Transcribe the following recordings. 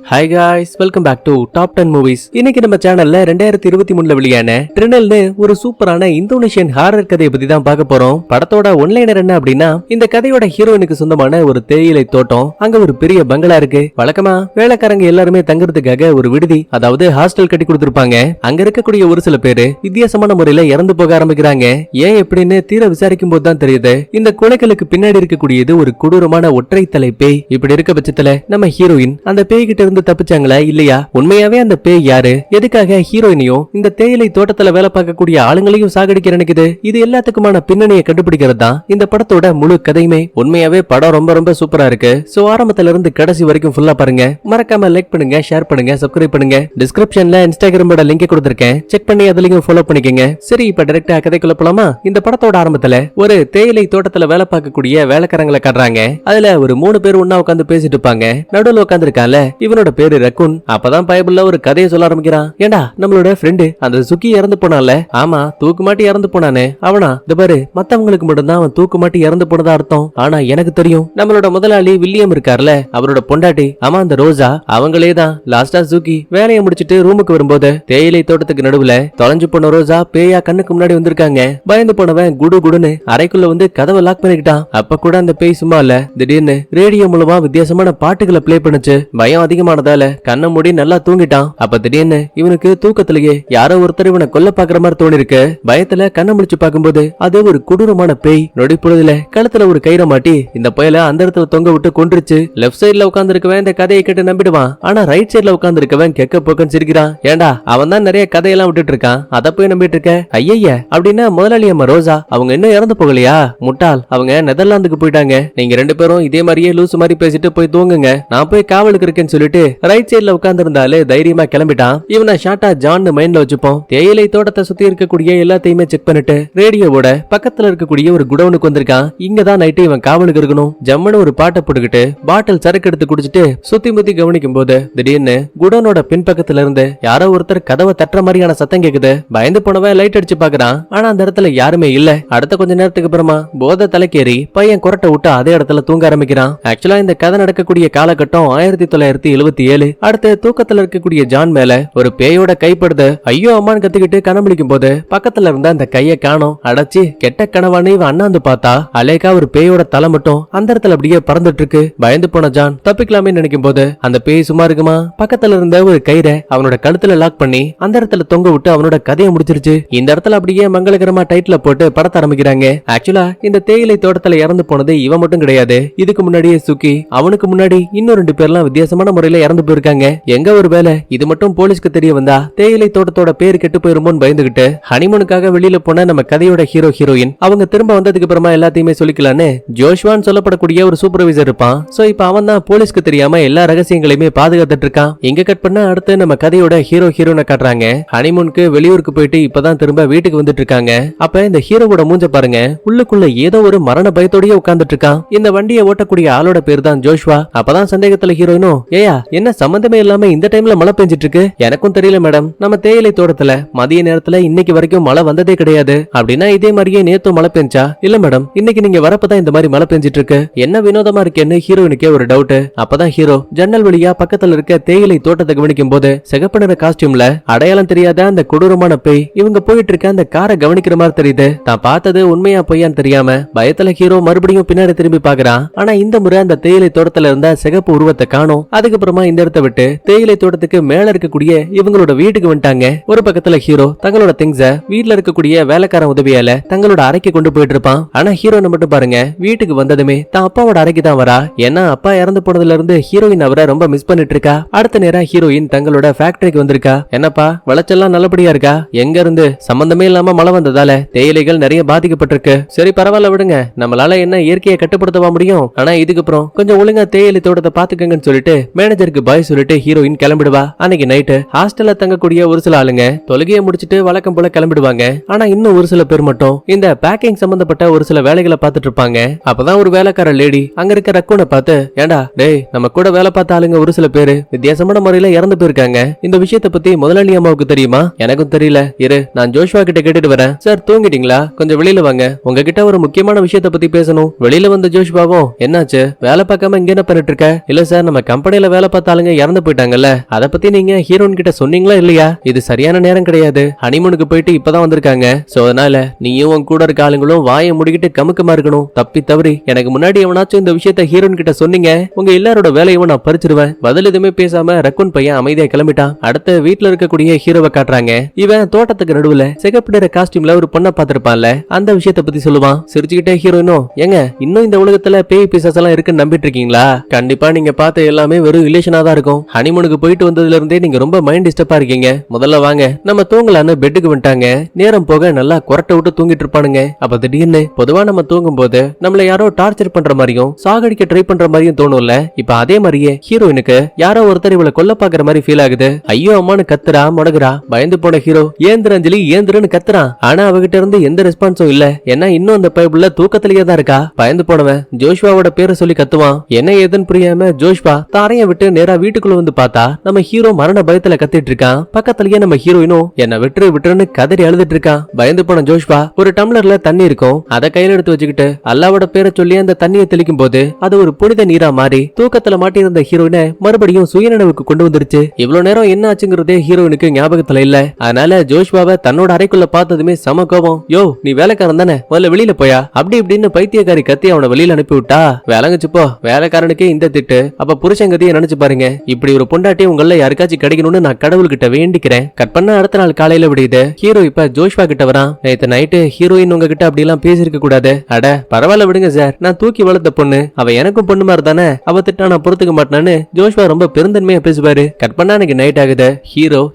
Hi guys, welcome back to top 10 movies. இன்னைக்கு நம்ம சேனல்ல 2023ல வெளியான ட்ரினல்னு ஒரு சூப்பரான இந்தோனேஷியன் ஹாரர் கதையை பத்தி தான் பார்க்க போறோம். படத்தோட ஒன்லைனர் என்ன அப்படின்னா, இந்த கதையோட ஹீரோயினுக்கு சொந்தமான ஒரு தேயிலை தோட்டம், அங்க ஒரு பெரிய பங்களா இருக்கு. வழக்கமா வேலைக்காரங்க எல்லாருமே தங்குறதுக்காக ஒரு விடுதி, அதாவது ஹாஸ்டல் கட்டி கொடுத்திருப்பாங்க. அங்க இருக்கக்கூடிய ஒரு சில பேரு வித்தியாசமான முறையில இறந்து போக ஆரம்பிக்கிறாங்க. ஏன் எப்படின்னு தீர விசாரிக்கும் போது தான் தெரியுது, இந்த கொலைகளுக்கு பின்னாடி இருக்கக்கூடியது ஒரு கொடூரமான ஒற்றை தலை பேய். இப்படி இருக்க பட்சத்துல நம்ம ஹீரோயின் அந்த பேய் கிட்ட இருந்து தப்பிச்சாங்களா இல்லையா? உண்மையாவே அந்த பேய் யாரு? எதுக்காக ஹீரோயினையும் இந்த தேயிலை தோட்டத்துல வேலை பார்க்கக்கூடிய ஆளுங்களையும் சாகடிக்க நினைக்குது? இது எல்லாத்துக்குமான பின்னணியை கண்டுபிடிக்கிறது தான் இந்த படத்தோட முழு கதையுமே. உண்மையாவே படம் ரொம்ப ரொம்ப சூப்பரா இருக்கு. சோ ஆரம்பத்துல இருந்து கடைசி வரைக்கும் ஃபுல்லா பாருங்க. மறக்காம லைக் பண்ணுங்க, ஷேர் பண்ணுங்க, சப்ஸ்கிரைப் பண்ணுங்க. டிஸ்கிரிப்ஷன்ல இன்ஸ்டாகிராமோட லிங்க் கொடுத்திருக்கேன், செக் பண்ணி அதுலயும் ஃபாலோ பண்ணிக்கங்க. சரி, இப்ப டைரக்டா கதைக்குள்ள போலாமா? இந்த படத்தோட ஆரம்பத்துல ஒரு தேயிலை தோட்டத்துல வேலை பார்க்கக்கூடிய வேலைக்காரங்களை காட்டுறாங்க. அதுல ஒரு 3 பேர் ஒண்ணா உட்கார்ந்து பேசிட்டு இருப்பாங்க. நடுவுல உட்கார்ந்து இருக்கான்ல, இவனோட பேரு ரக்குன். அப்பதான் பைபிள்ல ஒரு கதையை சொல்ல ஆரம்பிக்கிறான். ஏண்டா, நம்மளோட ஃப்ரெண்டு அந்த சுக்கி இறந்து போனால, ஆமா தூக்கு மாட்டி இறந்து போனானே அவனா? இந்த பாரு, மத்தவங்களுக்கு மட்டும்தான் அவன் தூக்கு மாட்டி இறந்து போனதா அர்த்தம். ஆனா எனக்கு தெரியும், நம்மளோட முதலாளி வில்லியம் இருக்கார்ல, அவரோட பொண்டாட்டி, ஆமா அந்த ரோசா, அவங்களே தான். லாஸ்டா சுக்கி வேலையை முடிச்சிட்டு ரூமுக்கு வரும்போது தேயிலை தோட்டத்துக்கு நடுவுல தொலைஞ்சு போன ரோசா பேயா கண்ணுக்கு முன்னாடி வந்திருக்காங்க. பயந்து போனவன் குடு குடுன்னு அறைக்குள்ள வந்து கதவை லாக் பண்ணிக்கிட்டான். அப்ப கூட அந்த பேய் சும்மா இல்ல, திடீர்னு ரேடியோ மூலமா வித்தியாசமான பாட்டுகளை பிளே பண்ணுச்சு. பயம் அதிகமானதால கண்ணை மூடி நல்லா தூங்கிட்டான். அப்ப திடீர்னு இவனுக்கு தூக்கத்திலேயே யாரோ ஒருத்தர் இவனை கொல்ல பாக்குற மாதிரி தோணி இருக்கு. பயத்துல கண்ணை முடிச்சு பார்க்கும்போது அது ஒரு கொடூரமான பேய். நொடி பொழுதுல கழுத்துல ஒரு கயிறை மாட்டி இந்த புயல அந்த இடத்துல தொங்க விட்டு கொன்றுச்சு. லெப்ட் சைட்ல உட்கார்ந்து இருக்கவன் இந்த கதையை கேட்டு நம்பிடுவான். ஆனா ரைட் சைட்ல உட்கார்ந்து இருக்கவன் கெக்க போக்கன்னு சிரிக்கிறான். ஏண்டா, அவன் தான் நிறைய கதையெல்லாம் விட்டுட்டு இருக்கான், அத போய் நம்பிட்டு இருக்க? ஐய அப்படின்னா முதலாளி அம்மா ரோசா அவங்க இன்னும் இறந்து போகலையா? முட்டாள், அவங்க நெதர்லாந்துக்கு போயிட்டாங்க. நீங்க 2 பேரும் இதே மாதிரியே லூசு மாதிரி பேசிட்டு போய் தூங்குங்க, நான் போய் காவலுக்கு இருக்கேன்னு சொல்லிட்டு ரைட் சைட்ல உட்கார்ந்து இருந்தாலே தைரியமா கிளம்பிட்டான். இவனை ஷார்ட்டா ஜான் மைண்ட்ல வச்சுப்போம். தேயிலை தோட்டத்தை சுத்தி இருக்கக்கூடிய எல்லாத்தையுமே செக் பண்ணிட்டு ரேடியோவோட பக்கத்துல இருக்கக்கூடிய ஒரு குடவுனுக்கு வந்திருக்கான். இங்கதான் நைட்டு இவன் காவலுக்கு இருக்கணும். ஜம்முன்னு ஒரு பாட்டை போட்டுக்கிட்டு பாட்டில் சரக்கு எடுத்து குடிச்சிட்டு சுத்தி முத்தி கவனிக்கும் போது திடீர்னு குடோனோட பின்பக்கத்துல இருந்து யாரோ ஒருத்தர் கதவை தட்டுற மாதிரியான சத்தம் கேக்குது. பயந்து போனவன் லைட் அடிச்சு பாக்குறான். ஆனா அந்த இடத்துல யாருமே இல்ல. அடுத்த கொஞ்ச நேரத்துக்கு அப்புறமா போதை தலைக்கேறி பையன் குரட்டை விட்டு அதே இடத்துல தூங்க ஆரம்பிக்கிறான். ஆக்சுவலா இந்த கதை நடக்கக்கூடிய காலகட்டம் 1977. அடுத்து தூக்கத்துல இருக்கக்கூடிய ஜான் மேல ஒரு பேயோட கைப்படுது. ஐயோ அம்மான்னு கத்திக்கிட்டு கணமுழிக்கும் போது பக்கத்துல இருந்த அந்த கைய காணோம். அடைச்சு கெட்ட கனவானு இவன் அண்ணாந்து பார்த்தா அலேக்கா ஒரு பேயோட தலை மட்டும் அந்த இடத்துல அப்படியே பறந்துட்டு இருக்கு. பயந்து போன ஜான் தப்பிக்கலாமே நினைக்கும் போது அந்த பேய் சும்மா இருக்குமா, பக்கத்துல இருந்த ஒரு கயிறை அவனோட கழுத்துல லாக் பண்ணி அந்த இடத்துல தொங்க விட்டு அவனோட கதையை முடிச்சிருச்சு. இந்த இடத்துல அப்படியே மங்களகரமா டைட்டில் போட்டு படத்தை ஆரம்பிக்கிறாங்க. ஆக்சுவலா இந்த தேயிலை தோட்டத்துல இறந்து போனது இவன் மட்டும் கிடையாது. இதுக்கு முன்னாடியே சுக்கி, அவனுக்கு முன்னாடி இன்னும் 2 பேர்லாம் வித்தியாசமான முறையில இறந்து போயிருக்காங்க. எங்க ஒரு வேலை இது மட்டும் போலீஸ்க்கு தெரிய வந்தா தேயிலை தோட்டத்தோட பேர் கெட்டு போயிருமோன்னு பயந்துகிட்டு ஹனிமூனுக்காக வெளியில போன நம்ம கதையோட ஹீரோ ஹீரோயின் அவங்க திரும்ப வந்ததுக்கு அப்புறமா எல்லாத்தையுமே சொல்லிக்கலான்னு ஜோஷ்வான் சொல்லப்படக்கூடிய ஒரு சூப்பர்வைசர் இருப்பான். சோ இப்ப அவன் தான் போலீஸ்க்கு தெரியாம எல்லா ரகசியங்களையுமே பாதுகாத்துட்டு இருக்கான். இங்க கட் பண்ண அடுத்து நம்ம கதையோட ஹீரோ ஹீரோனை காட்டுறாங்க. ஹனிமூனுக்கு வெளியூருக்கு போயிட்டு இப்பதான் திரும்ப வீட்டுக்கு வந்துட்டு இருக்காங்க. அப்ப இந்த ஹீரோவோட மூஞ்ச பாருங்க, உள்ளுக்குள்ள ஏதோ ஒரு மரண பயத்தோடய உட்கார்ந்துட்டு இருக்கான். இந்த வண்டியை ஓட்டக்கூடிய ஆளோட பேர் தான் ஜோஷ்வா. அப்பதான் சந்தேகத்துல ஹீரோயினும், ஏயா என்ன சம்பந்தமே இல்லாம இந்த டைம்ல மழை பெஞ்சிட்டு இருக்கு? எனக்கும் தெரியல மேடம், நம்ம தேயிலை தோட்டத்துல மதிய நேரத்துல இன்னைக்கு வரைக்கும் மழை வந்ததே கிடையாது. அப்படின்னா இதே மாதிரியே நேத்து மழை பெஞ்சா? இல்ல மேடம், இன்னைக்கு நீங்க வரப்பதான் இந்த மாதிரி மழை பெஞ்சிட்டு இருக்கு. என்ன வினோதமா இருக்கேன்னு ஹீரோயினுக்கே ஒரு டவுட். அப்பதான் ஹீரோ ஜன்னல் வழியா பக்கத்துல இருக்க தேயிலை தோட்டத்தை கவனிக்கும் போது சிகப்பு நிற காஸ்டியூம்ல அடையாளம் தெரியாத அந்த கொடூரமான பேய் இவங்க போயிட்டு இருக்க அந்த காரை கவனிக்கிற மாதிரி தெரியுது. தான் பார்த்தது உண்மையா பொய்யான்னு தெரியாம பயத்துல ஹீரோ மறுபடியும் பின்னாடி திரும்பி பாக்குறான். ஆனா இந்த முறை அந்த தேயிலை தோட்டத்துல இருந்த சிகப்பு உருவத்தை காணோம். அதுக்கப்புறமா இந்த இடத்தை விட்டு தேயிலை தோட்டத்துக்கு மேல இருக்கக்கூடிய இவங்களோட வீட்டுக்கு வந்துட்டாங்க. ஒரு பக்கத்துல ஹீரோ தங்களோட திங்ஸ வீட்ல இருக்கக்கூடிய வேலைக்காரன் உதவியால தங்களோட அறைக்கு கொண்டு போயிட்டு இருப்பான். ஆனா ஹீரோனை மட்டும் பாருங்க, வீட்டுக்கு வந்ததுமே தான் அப்பாவோட அறைக்கு தான் வரா. ஏன்னா அப்பா இறந்து போனதுல இருந்து ஹீரோயின் அவரை ரொம்ப மிஸ் பண்ணிட்டு இருக்கா. அடுத்த நேரம் ஹீரோயின் தங்களோட ஃபேக்டரிக்கு வந்திருக்கா. என்னப்பா விளைச்செல்லாம் நல்லபடியா இருக்கா? எங்க இருந்து சம்பந்தமே இல்லாம மழை வந்ததால தேயிலைகள் நிறைய பாதிக்கப்பட்டிருக்கு. சரி பரவாயில்ல விடுங்க, நம்மளால என்ன இயற்கையை கட்டுப்படுத்தவா முடியும்? ஆனா இதுக்கப்புறம் கொஞ்சம் ஒழுங்கா தேயிலை தோட்டத்தை பாத்துக்கங்கன்னு சொல்லிட்டு மேனேஜருக்கு பாய் சொல்லிட்டு ஹீரோயின் கிளம்பிடுவா. அன்னைக்கு நைட்டு ஹாஸ்டல்ல தங்கக்கூடிய ஒரு சில ஆளுங்க தொழுகையை முடிச்சிட்டு வழக்கம் போல கிளம்பிடுவாங்க. ஆனா இன்னும் ஒரு சில பேர் மட்டும் இந்த பேக்கிங் சம்பந்தப்பட்ட ஒரு சில வேலைகளை பார்த்துட்டு இருப்பாங்க. அப்பதான் ஒரு வேலைக்கார லேடி அங்க இருக்க ரக்குனை பார்த்து, ஏண்டா டேய், நம்ம கூட வேலை பார்த்த ஆளுங்க ஒரு சில பேரு வித்தியாசமான முறையில இறந்து போயிருக்காங்க. இந்த விஷயத்தை பத்தி முதலாளி அம்மாவுக்கு தெரியுமா? எனக்கும் தெரியல, இரு நான் ஜோஷ்வா கிட்ட கேட்டுட்டு வரேன். சார் தூங்கிட்டீங்களா? கொஞ்சம் வெளியில வாங்க, உங்ககிட்ட ஒரு முக்கியமான விஷயத்தை பத்தி பேசணும். வெளியில வந்த ஜோஷ்வாவும், என்னாச்சு வேலை பார்க்காம இங்க என்ன பண்ணிட்டு இருக்க? இல்ல சார், நம்ம கம்பெனில வேலை பார்த்தாலுங்க இறந்து போயிட்டாங்கல்ல, அத பத்தி நீங்க ஹீரோயின் கிட்ட சொன்னீங்களா இல்லையா? இது சரியான நேரம் கிடையாது, ஹனிமூனுக்கு போயிட்டு இப்பதான் வந்திருக்காங்க. சோ அதனால நீயும் உன் கூட இருக்க ஆளுங்களும் வாயை முடிக்கிட்டு கமுக்கமா இருக்கணும். தப்பி தவறி எனக்கு முன்னாடி எவனாச்சும் இந்த விஷயத்த ஹீரோயின் கிட்ட சொன்னீங்க, உங்க எல்லாரோட வேலையும் நான் பறிச்சிருவேன். பதில் எதுவுமே பேசாம ரக்குன் பையன் அமைதியா கிளம்பிட்டான். அடுத்த வீட்டுல இருக்கக்கூடிய ஹீரோவை காட்டுறாங்க. இவன் தோட்டத்துக்கு நடுவுல சிகப்பு நிற காஸ்டியூம்ல ஒரு பொண்ணை பார்த்திருப்பான்ல, அந்த விஷயத்த பத்தி சொல்லுவான். சிரிச்சுக்கிட்டே ஹீரோயினும், ஏங்க இன்னும் இந்த உலகத்துல பேய் பிசாசு எல்லாம் இருக்குன்னு நம்பிட்டு இருக்கீங்களா? கண்டிப்பா நீங்க பார்த்த எல்லாமே வெறும் இலேஷனா தான் இருக்கும். ஹனிமூனுக்கு போயிட்டு வந்ததுல இருந்தே நீங்க ரொம்ப மைண்ட் டிஸ்டர்பா இருக்கீங்க. முதல்ல வாங்க நம்ம தூங்கலான்னு பெட்டுக்கு வந்துட்டாங்க. நேரம் போக நல்லா கொரட்டை விட்டு தூங்கிட்டு இருப்பானுங்க. அப்ப திடீர்னு பொதுவா நம்ம தூங்கும் போது நம்மள யாரோ டார்ச்சர் பண்ற மாதிரியும் சாகடிக்க ட்ரை பண்ற மாதிரியும் தோணும்ல. இப்ப அதே மாதிரியே ஹீரோயினுக்கு யாரோ ஒருத்தர் இவளை கொல்ல பாக்குற மாதிரி ஃபீல் ஆகுது. ஐயோ அம்மானு கத்துறா, முடகுறா. பயந்து போன ஹீரோ ஏந்திரஞ்சலி ஏந்திரன்னு கத்துறான். ஆனா அவகிட்ட இருந்து எந்த ரெஸ்பான்ஸும் இல்ல. ஏன்னா இன்னும் அந்த பைபிள்ல தூக்கத்திலேயே தான் இருக்கா. பயந்து போனவன் ஜோஷ்வாவோட பேரை சொல்லி கத்துவான். என்ன ஏதுன்னு புரியாம ஜோஷ்வா தாரைய விட்டு நேரா வீட்டுக்குள்ள வந்து பார்த்தா நம்ம ஹீரோ மரண பயத்துல கத்திட்டு இருக்கான். பக்கத்துலயே நம்ம ஹீரோயினும் என்ன விட்டுரு விட்டுருன்னு கதறி அழுதுட்டு இருக்கான். பயந்து போன ஜோஷ்வா ஒரு டம்ளர்ல தண்ணி இருக்கும், அதை கையில எடுத்து வச்சுக்கிட்டு அல்லாவோட பேரை சொல்லி அந்த தண்ணியை தெளிக்கும் போது அது ஒரு புனித நீரா மாறி தூக்கத்துல மாட்டியிருந்த ஹீரோயினை மறுபடியும் சுயநினைவுக்கு கொண்டு வந்துருச்சு. இவ்வளவு நேரம் என்ன ஆச்சுங்கிறதே ஹீரோயினுக்கு ஞாபகத்துல இல்ல. அதனால ஜோஷ்வாவை தன்னோட அறைக்குள்ள பார்த்ததுமே சம கோபம். யோ நீ வேலைக்காரன் தானே, முதல்ல வெளியில போயா அப்படி இப்படின்னு பைத்தியக்காரி கத்தி அவனை வெளியில அனுப்பி விட்டா. வேலைங்கச்சு போ. வேலைக்காரனுக்கே இந்த திட்டு, அப்ப புருஷங்கத்தையும் நினைச்சு பாருங்க. இப்படி ஒரு பொண்டாட்டி உங்கள யாருக்காச்சும் கிடைக்கணும்னு நான் கடவுள்கிட்ட வேண்டிக்கிறேன். கட் பண்ண அடுத்த நாள் காலையில விடியுது. ஹீரோ இப்ப ஜோஷ்வா கிட்ட வரான். நேத்து நைட்டு ஹீரோயின் உங்ககிட்ட அப்படி எல்லாம் பேசிருக்க கூடாது. அட பரவாயில்ல விடுங்க சார், நான் தூக்கி வளர்த்த பொண்ணு, அவ எனக்கும் பொண்ணு மாதிரி தானே, அவ திட்டா நான் பொறுத்துக்க மாட்டேன்னு ஜோஷ்வா ரொம்ப பெருந்தன்மையா பேசுவாரு. கட் பண்ணா எனக்கு நைட் ஆகுது.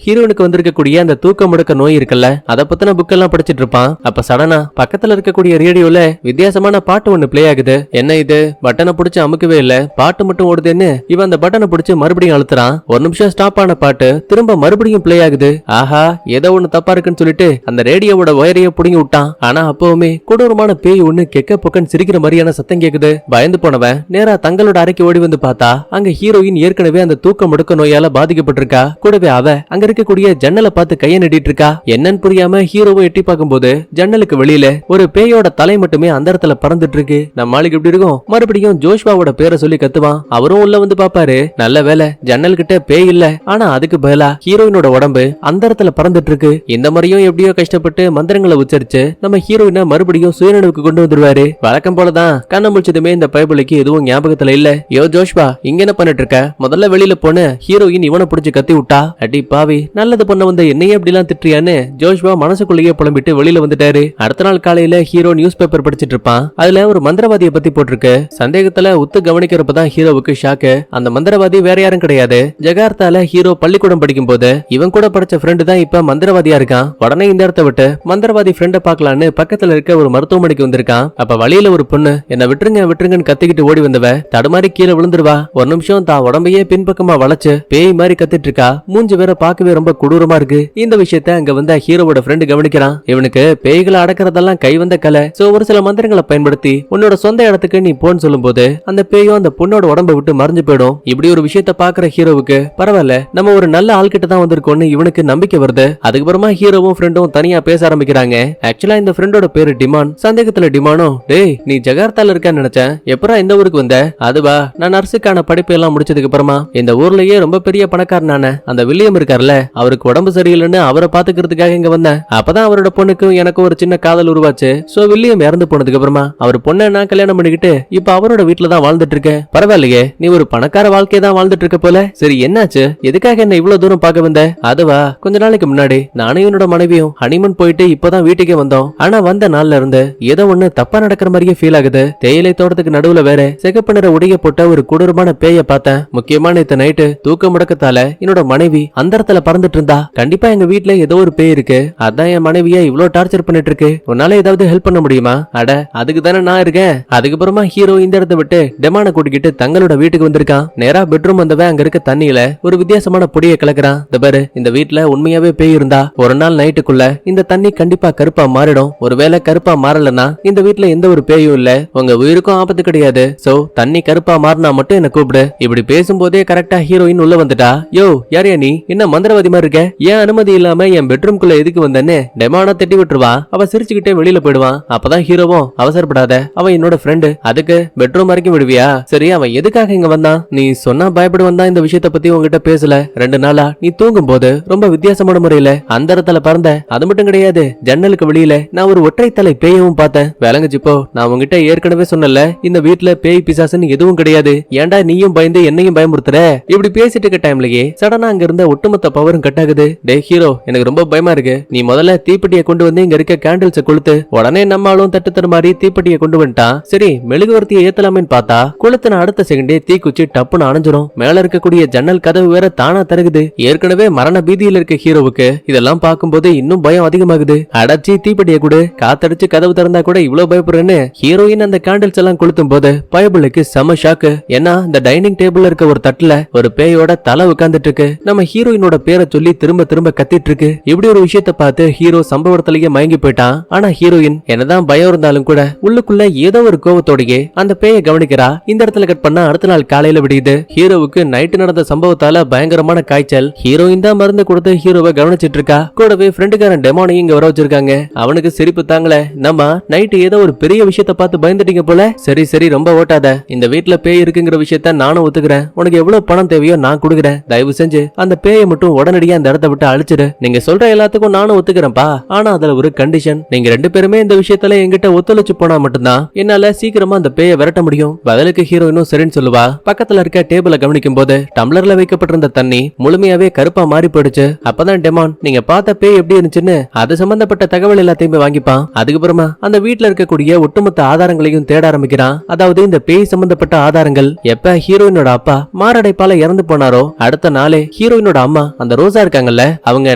ஹீரோனுக்கு வந்திருக்கக்கூடிய அந்த தூக்க முடக்க நோய் இருக்குல்ல, அதை பத்தின புக் எல்லாம் படிச்சிட்டு இருப்பான். அப்ப சடனா பக்கத்துல இருக்கக்கூடிய ரேடியோல வித்தியாசமான பாட்டு ஒண்ணு பிளே ஆகுது. என்ன இது, பட்டனை பிடிச்சு அமுக்கவே இல்ல, பாட்டு மட்டும் ஓடுதுன்னு இவன் அந்த பட்டனை பிடிச்சு மறுபடியும் அழுத்துறான். ஒரு நிமிஷம் ஸ்டாப் ஆன பாட்டு திரும்ப மறுபடியும் பிளே ஆகுது. ஆஹா ஏதோ ஒண்ணு தப்பா இருக்குன்னு சொல்லிட்டு அந்த ரேடியோவோட ஒயரைய புடுங்கி விட்டான். ஆனா அப்பவுமே கொடூரமான பேய் ஒண்ணு கெக்க பொக்கன் சிரிக்கிற மாதிரியான சத்தம் கேக்குது. பயந்து போனவன் நேரா தங்களோட அறைக்கு ஓடி வந்து பார்த்தா அங்க ஹீரோயின் ஏற்கனவே அந்த தூக்க முடக்க நோயால பாதிக்கப்பட்டிருக்கா. கூடவே அவ அங்க இருக்கக்கூடிய ஜன்னலை பார்த்து கைய நடிட்டு இருக்கா. என்னன்னு புரியாம ஹீரோவை எட்டி பார்க்கும்போது ஜன்னலுக்கு வெளியில ஒரு பேயோட தலை மட்டுமே அந்த இடத்துல பறந்துட்டு இருக்கு. நம்ம ஆளுக்கு எப்படி இருக்கும். மறுபடியும் ஜோஷ்வாவோட பேரை சொல்லி கத்துவான். அவரும் உள்ள வந்து பாப்பாரு. நல்ல வேலை ஜன்னல் கிட்ட பேய் இல்ல, ஆனா அதுக்கு பதிலா ஹீரோயினோட உடம்பு அந்த இடத்துல பறந்துட்டு இருக்கு. இந்த மாதிரியும் எப்படியோ கஷ்டப்பட்டு மந்திரங்களை உச்சரிச்சு நம்ம ஹீரோயினை மறுபடியும் சுயநினைவுக்கு கொண்டு வந்துருவாரு. வழக்கம் போலதான் கண்ண முடிச்சதுமே இந்த பைபிளுக்கு எதுவும் ஞாபகத்துல இல்ல. யோ ஜோஷ்வா இங்க என்ன பண்ணிட்டு இருக்க, முதல்ல வெளியில போன. ஹீரோயின் இவனை புடிச்சு கத்தி விட்டா. அடி பாவி, நல்லது பண்ண வந்த என்னையே அப்படி எல்லாம் திட்டுறியான்னு ஜோஷ்வா மனசுக்குள்ளேயே புலம்பிட்டு வெளியில வந்துட்டாரு. அடுத்த நாள் காலையில ஹீரோ நியூஸ் பேப்பர் படிச்சிட்டு இருப்பான். அதுல ஒரு மந்திரவாதியை பத்தி போட்டிருக்கு. சந்தேகத்துல உத்து கவனிக்கிறப்பதான் ஹீரோவுக்கு ஷாக்கு. அந்த மந்திரவாதி வேற யாரும் கிடையாது, ஜகார்த்தால ஹீரோ பள்ளிக்கூடம் படிக்கும் போது இவன் கூட படிச்ச ஃப்ரெண்டு தான் இப்ப மந்திரவாதியா இருக்கான். உடனே இந்த இடத்த விட்டு மந்திரவாதி ஃப்ரெண்ட பாக்கலான்னு பக்கத்துல இருக்க ஒரு மருத்துவமனைக்கு வந்திருக்கான். அப்ப வழியில ஒரு பொண்ணு என்ன விட்டுருங்க விட்டுருங்கன்னு கத்திக்கிட்டு ஓடி வந்தவ தடுமாறி கீழே விழுந்துருவா. ஒரு நிமிஷம் தான் உடம்பையே பின்பக்கமா வளைச்சு பேய் மாதிரி கத்திட்டு இருக்கா. மூஞ்சி வேற பாக்கவே ரொம்ப கொடூரமா இருக்கு. இந்த விஷயத்த அங்க வந்த ஹீரோவோட ஃப்ரெண்டு கவனிக்கிறான். இவனுக்கு பேய்களை அடக்கிறதெல்லாம் கை வந்த கலை. சோ ஒரு சில மந்திரங்களை பயன்படுத்தி உன்னோட சொந்த இடத்துக்கு நீ போன்னு சொல்லும் போது அந்த பேயும் அந்த பொண்ணோட உடம்பை விட்டு மறைஞ்சு போயிடும். இப்படி ஒரு விஷயத்த பாக்குற ஹீரோவுக்கு பரவாயில்ல நம்ம ஒரு நல்ல ஆள்கிட்ட தான் வந்திருக்கோம்னு இவனுக்கு நம்பிக்கை வருது. அதுக்கப்புறமா ஹீரோவும் ஃப்ரெண்டும் தனியா பேச ஆரம்பிக்கிறாங்க. ஆக்சுவலா இந்த ஃப்ரெண்டோட பேரு டிமான். சந்தேகத்துல டிமானும், டேய் நீ ஜகார்த்தால இருக்கான்னு நினைச்சேன், எப்பரா இந்த ஊருக்கு வந்த? அதுவா, நான் நர்ஸுக்கான படிப்பு எல்லாம் முடிச்சதுக்கு அப்புறமா இந்த ஊர்லயே ரொம்ப பெரிய பணக்காரனான அந்த வில்லியம் இருக்கார்ல, அவருக்கு உடம்பு சரியில்லைன்னு அவரை பாத்துக்கிறதுக்காக இங்க வந்தேன். அப்பதான் அவரோட பொண்ணுக்கும் எனக்கும் ஒரு சின்ன காதல் உருவாச்சு. சோ வில்லியம் இறந்து போனதுக்கு அப்புறமா அவர் பொண்ணை நான் கல்யாணம் பண்ணிக்கிட்டு இப்ப அவரோட வீட்டுல தான் வாழ்ந்துட்டு இருக்கேன். பரவாயில்லையே, நீ ஒரு பணக்கார வாழ்க்கையை தான் வாழ்ந்துட்டு இருக்க போல. சரி என்னாச்சு, எதுக்காக என்ன இவ்வளவு தூரம் பார்க்க வந்த? அதுவா, கொஞ்ச நாளைக்கு முன்னாடி நானும் என்னோட மனைவியும் ஹனிமூன் போயிட்டு இப்பதான் வீட்டுக்கே வந்தோம். ஆனா வந்த நாள்ல இருந்து ஏதோ ஒண்ணு தப்பா நடக்கிற மாதிரியே ஃபீல் ஆகுது. தேயிலை தோட்டத்துக்கு நடுவுல வேற சிகப்பு நிற உடைய போட்ட ஒரு கொடூரமான பேய பார்த்தேன். முக்கியமான இத்த நைட்டு தூக்க முடக்கத்தால என்னோட மனைவி அந்த இடத்துல பறந்துட்டு இருந்தா. கண்டிப்பா எங்க வீட்டுல ஏதோ ஒரு பேய் இருக்கு, அதான் என் மனைவியா இவ்வளவு டார்ச்சர் பண்ணிட்டு இருக்கு. உன்னால ஏதாவது ஹெல்ப் பண்ண முடியுமா? அட அதுக்கு தானே நான் இருக்கேன். அதுக்கப்புறமா ஹீரோ இந்த இடத்தை விட்டு டெமான கூட்டிக்கிட்டு தங்களோட வீட்டுக்கு வந்திருக்கான். நேரா பெட்ரூம் வந்தவன் அங்க இருக்க தண்ணியில ஒரு வித்தியாசமான பொடியை கலக்குறான். இந்த பாரு, இந்த வீட்டுல உண்மையாவே பேய் இருந்தா ஒரு நாள் நைட்டுக்குள்ள இந்த தண்ணி கண்டிப்பா கருப்பா மாறிடும். ஒருவேளை கருப்பா மாறலன்னா இந்த வீட்டுல எந்த ஒரு பேயும் இல்ல, உங்க உயிருக்கும் ஆபத்து கிடையாது. சோ தண்ணி கருப்பா மாறினா மட்டும் என்ன கூப்பிடு. இப்படி பேசும்போதே கரெக்டா ஹீரோயின் உள்ள வந்துட்டா. யோ யாரையா நீ, என்ன மந்திரவாதி மாதிரி இருக்க, ஏன் அனுமதி இல்லாம என் பெட்ரூம்குள்ள எதுக்கு வந்தேன்னு டெமானா திட்டி விட்டுருவா. அவ சிரிச்சுக்கிட்டே வெளியில போயிடுவான். அப்பதான் ஹீரோவும், அவசரப்படாத, அவன் என்னோட ஃப்ரெண்டு, அதுக்கு பெட்ரூம் வரைக்கும் விடுவியா? சரி அவன் எதுக்காக இங்க வந்தான்? நீ சொன்னா பயப்படுவன் தான் இந்த விஷயத்த பத்தி உங்ககிட்ட பேசல. 2 நாளா நீ தூங்கும் போது ரொம்ப வித்தியாசமான முறையில அந்த இடத்துல பறந்த. அது மட்டும் கிடையாது, ஜன்னலுக்கு வெளியில நான் ஒரு ஒற்றை தலை பேயவும் பார்த்தேன். விளங்குச்சுப்போ நான் உங்ககிட்ட ஏற்கனவே சொன்னல, இந்த வீட்டுல பேய் பிசாசுன்னு எதுவும் கிடையாது. ஏன்டா நீயும் பயந்து என்னையும் பயமுறுத்துற? இப்படி பேசிட்டு இருக்க டைம்லயே சடனா அங்க இருந்த ஒட்டுமொத்த பவரும் கட் ஆகுது. டே ஹீரோ, எனக்கு ரொம்ப பயமா இருக்கு. நீ முதல்ல தீப்பெட்டியை கொண்டு வந்து இங்க இருக்க கேண்டில்ஸை கொளுத்து. உடனே நம்மளும் தட்டு தரு மாதிரி தீப்பெட்டியை கொண்டு வந்துட்டான். சரி, மெழுகுவர்த்தியை ஏத்தலாமேன்னு பார்த்தா கொளுத்தின அடுத்த செகண்டே தீக்குச்சி டப்புன்னு அணைஞ்சிரும். மேல இருக்கக்கூடிய ஜன்னல் கதவு வேற தானா தருகுது. ஏற்கனவே மரண பீதியில இருக்க ஹீரோவுக்கு இதெல்லாம் பார்க்கும்போது இன்னும் பயம் அதிகமாகுது. அடைச்சி தீப்பெட்டியை கூட காத்தடிச்சு கதவு திறந்தா கூட இவ்வளவு பயப்படுறேன்னு ஹீரோயின் அந்த கேண்டில்ஸ் எல்லாம் கொளுத்தும் போது பயபுளுக்கு செம ஷாக்கு. ஏன்னா இந்த டைனிங் டேபிள்ல இருக்க ஒரு தட்டுல ஒரு பேயோட தலை உட்கார்ந்துட்டு இருக்கு. நம்ம ஹீரோயினோட பேரை சொல்லி திரும்ப திரும்ப கத்திட்டு இருக்கு. இப்படி ஒரு விஷயத்தை பார்த்து ஹீரோ சம்பவத்திலேயே மயங்கி போயிட்டான். ஆனா ஹீரோயின் என்னதான் பயம் இருந்தாலும் கூட உள்ளுக்குள்ள ஏதோ ஒரு கோவத்தோடயே அந்த பேயை கவனிக்கிறா. இந்த இடத்துல கட் பண்ணா அடுத்த நாள் காலையில விடியுது. ஹீரோவுக்கு நைட்டு நடந்த சம்பவத்தால பயங்கரமான காய்ச்சல். ஹீரோயின் தான் மருந்து கொடுத்து ஹீரோவை கவனிச்சிட்டு இருக்கா. கூடவே ஃப்ரெண்டுக்காரன் டெமானையும் இங்க வர வச்சிருக்காங்க. அவனுக்கு சிரிப்பு தாங்கல. நம்ம நைட்டு ஏதோ ஒரு பெரிய விஷயத்தை பார்த்து பயந்துட்டீங்க போல. சரி சரி, ரொம்ப ஓட்டாத. இந்த வீட்டுல பேய் இருக்குங்கிற விஷயத்த நானும் ஒத்துக்கிறேன். உனக்கு எவ்வளவு பணம் தேவையோ நான் கொடுக்குறேன். தயவு செஞ்சு அந்த பேயை மட்டும் உடனடியா அந்த இடத்த விட்டு அழிச்சிடு. நீங்க சொல்ற எல்லாத்துக்கும் நானும் ஒத்துக்கிறேன்ப்பா. ஆனா அதுல ஒரு கண்டிஷன். நீங்க 2 பேருமே இந்த விஷயத்துல என்கிட்ட ஒத்துழைச்சு போனா மட்டும்தான் என்னால சீக்கிரமா அந்த பேயை விரட்ட முடியும். பதிலுக்கு ஹீரோயினும் சரின்னு சொல்லுவா. பக்கத்துல இருக்க டேபிள கவனிக்கும் போது டம்ளர்ல வைக்கப்பட்டிருந்த தண்ணி முழுமையாவே கருப்பா மாறி போயிடுச்சு. அப்பதான் டெமான் நீங்க பார்த்த பேய் எப்படி இருந்துச்சுன்னு அது சம்பந்தப்பட்ட தகவல் எல்லாத்தையுமே வாங்கிப்பான். அதுக்கப்புறமா அந்த வீட்டுல இருக்கக்கூடிய ஒட்டுமொத்த ஆதாரங்களையும் தேட ஆரம்பிக்கிறான். அதாவது இந்த பேய் சம்பந்தப்பட்ட ஆதாரங்கள். எப்ப ஹீரோயினோட அப்பா மாரடைப்பால இறந்து போனாரோ அடுத்த நாளே ஹீரோயினோட அம்மா அந்த ரோசா இருக்காங்கல்ல, அவங்க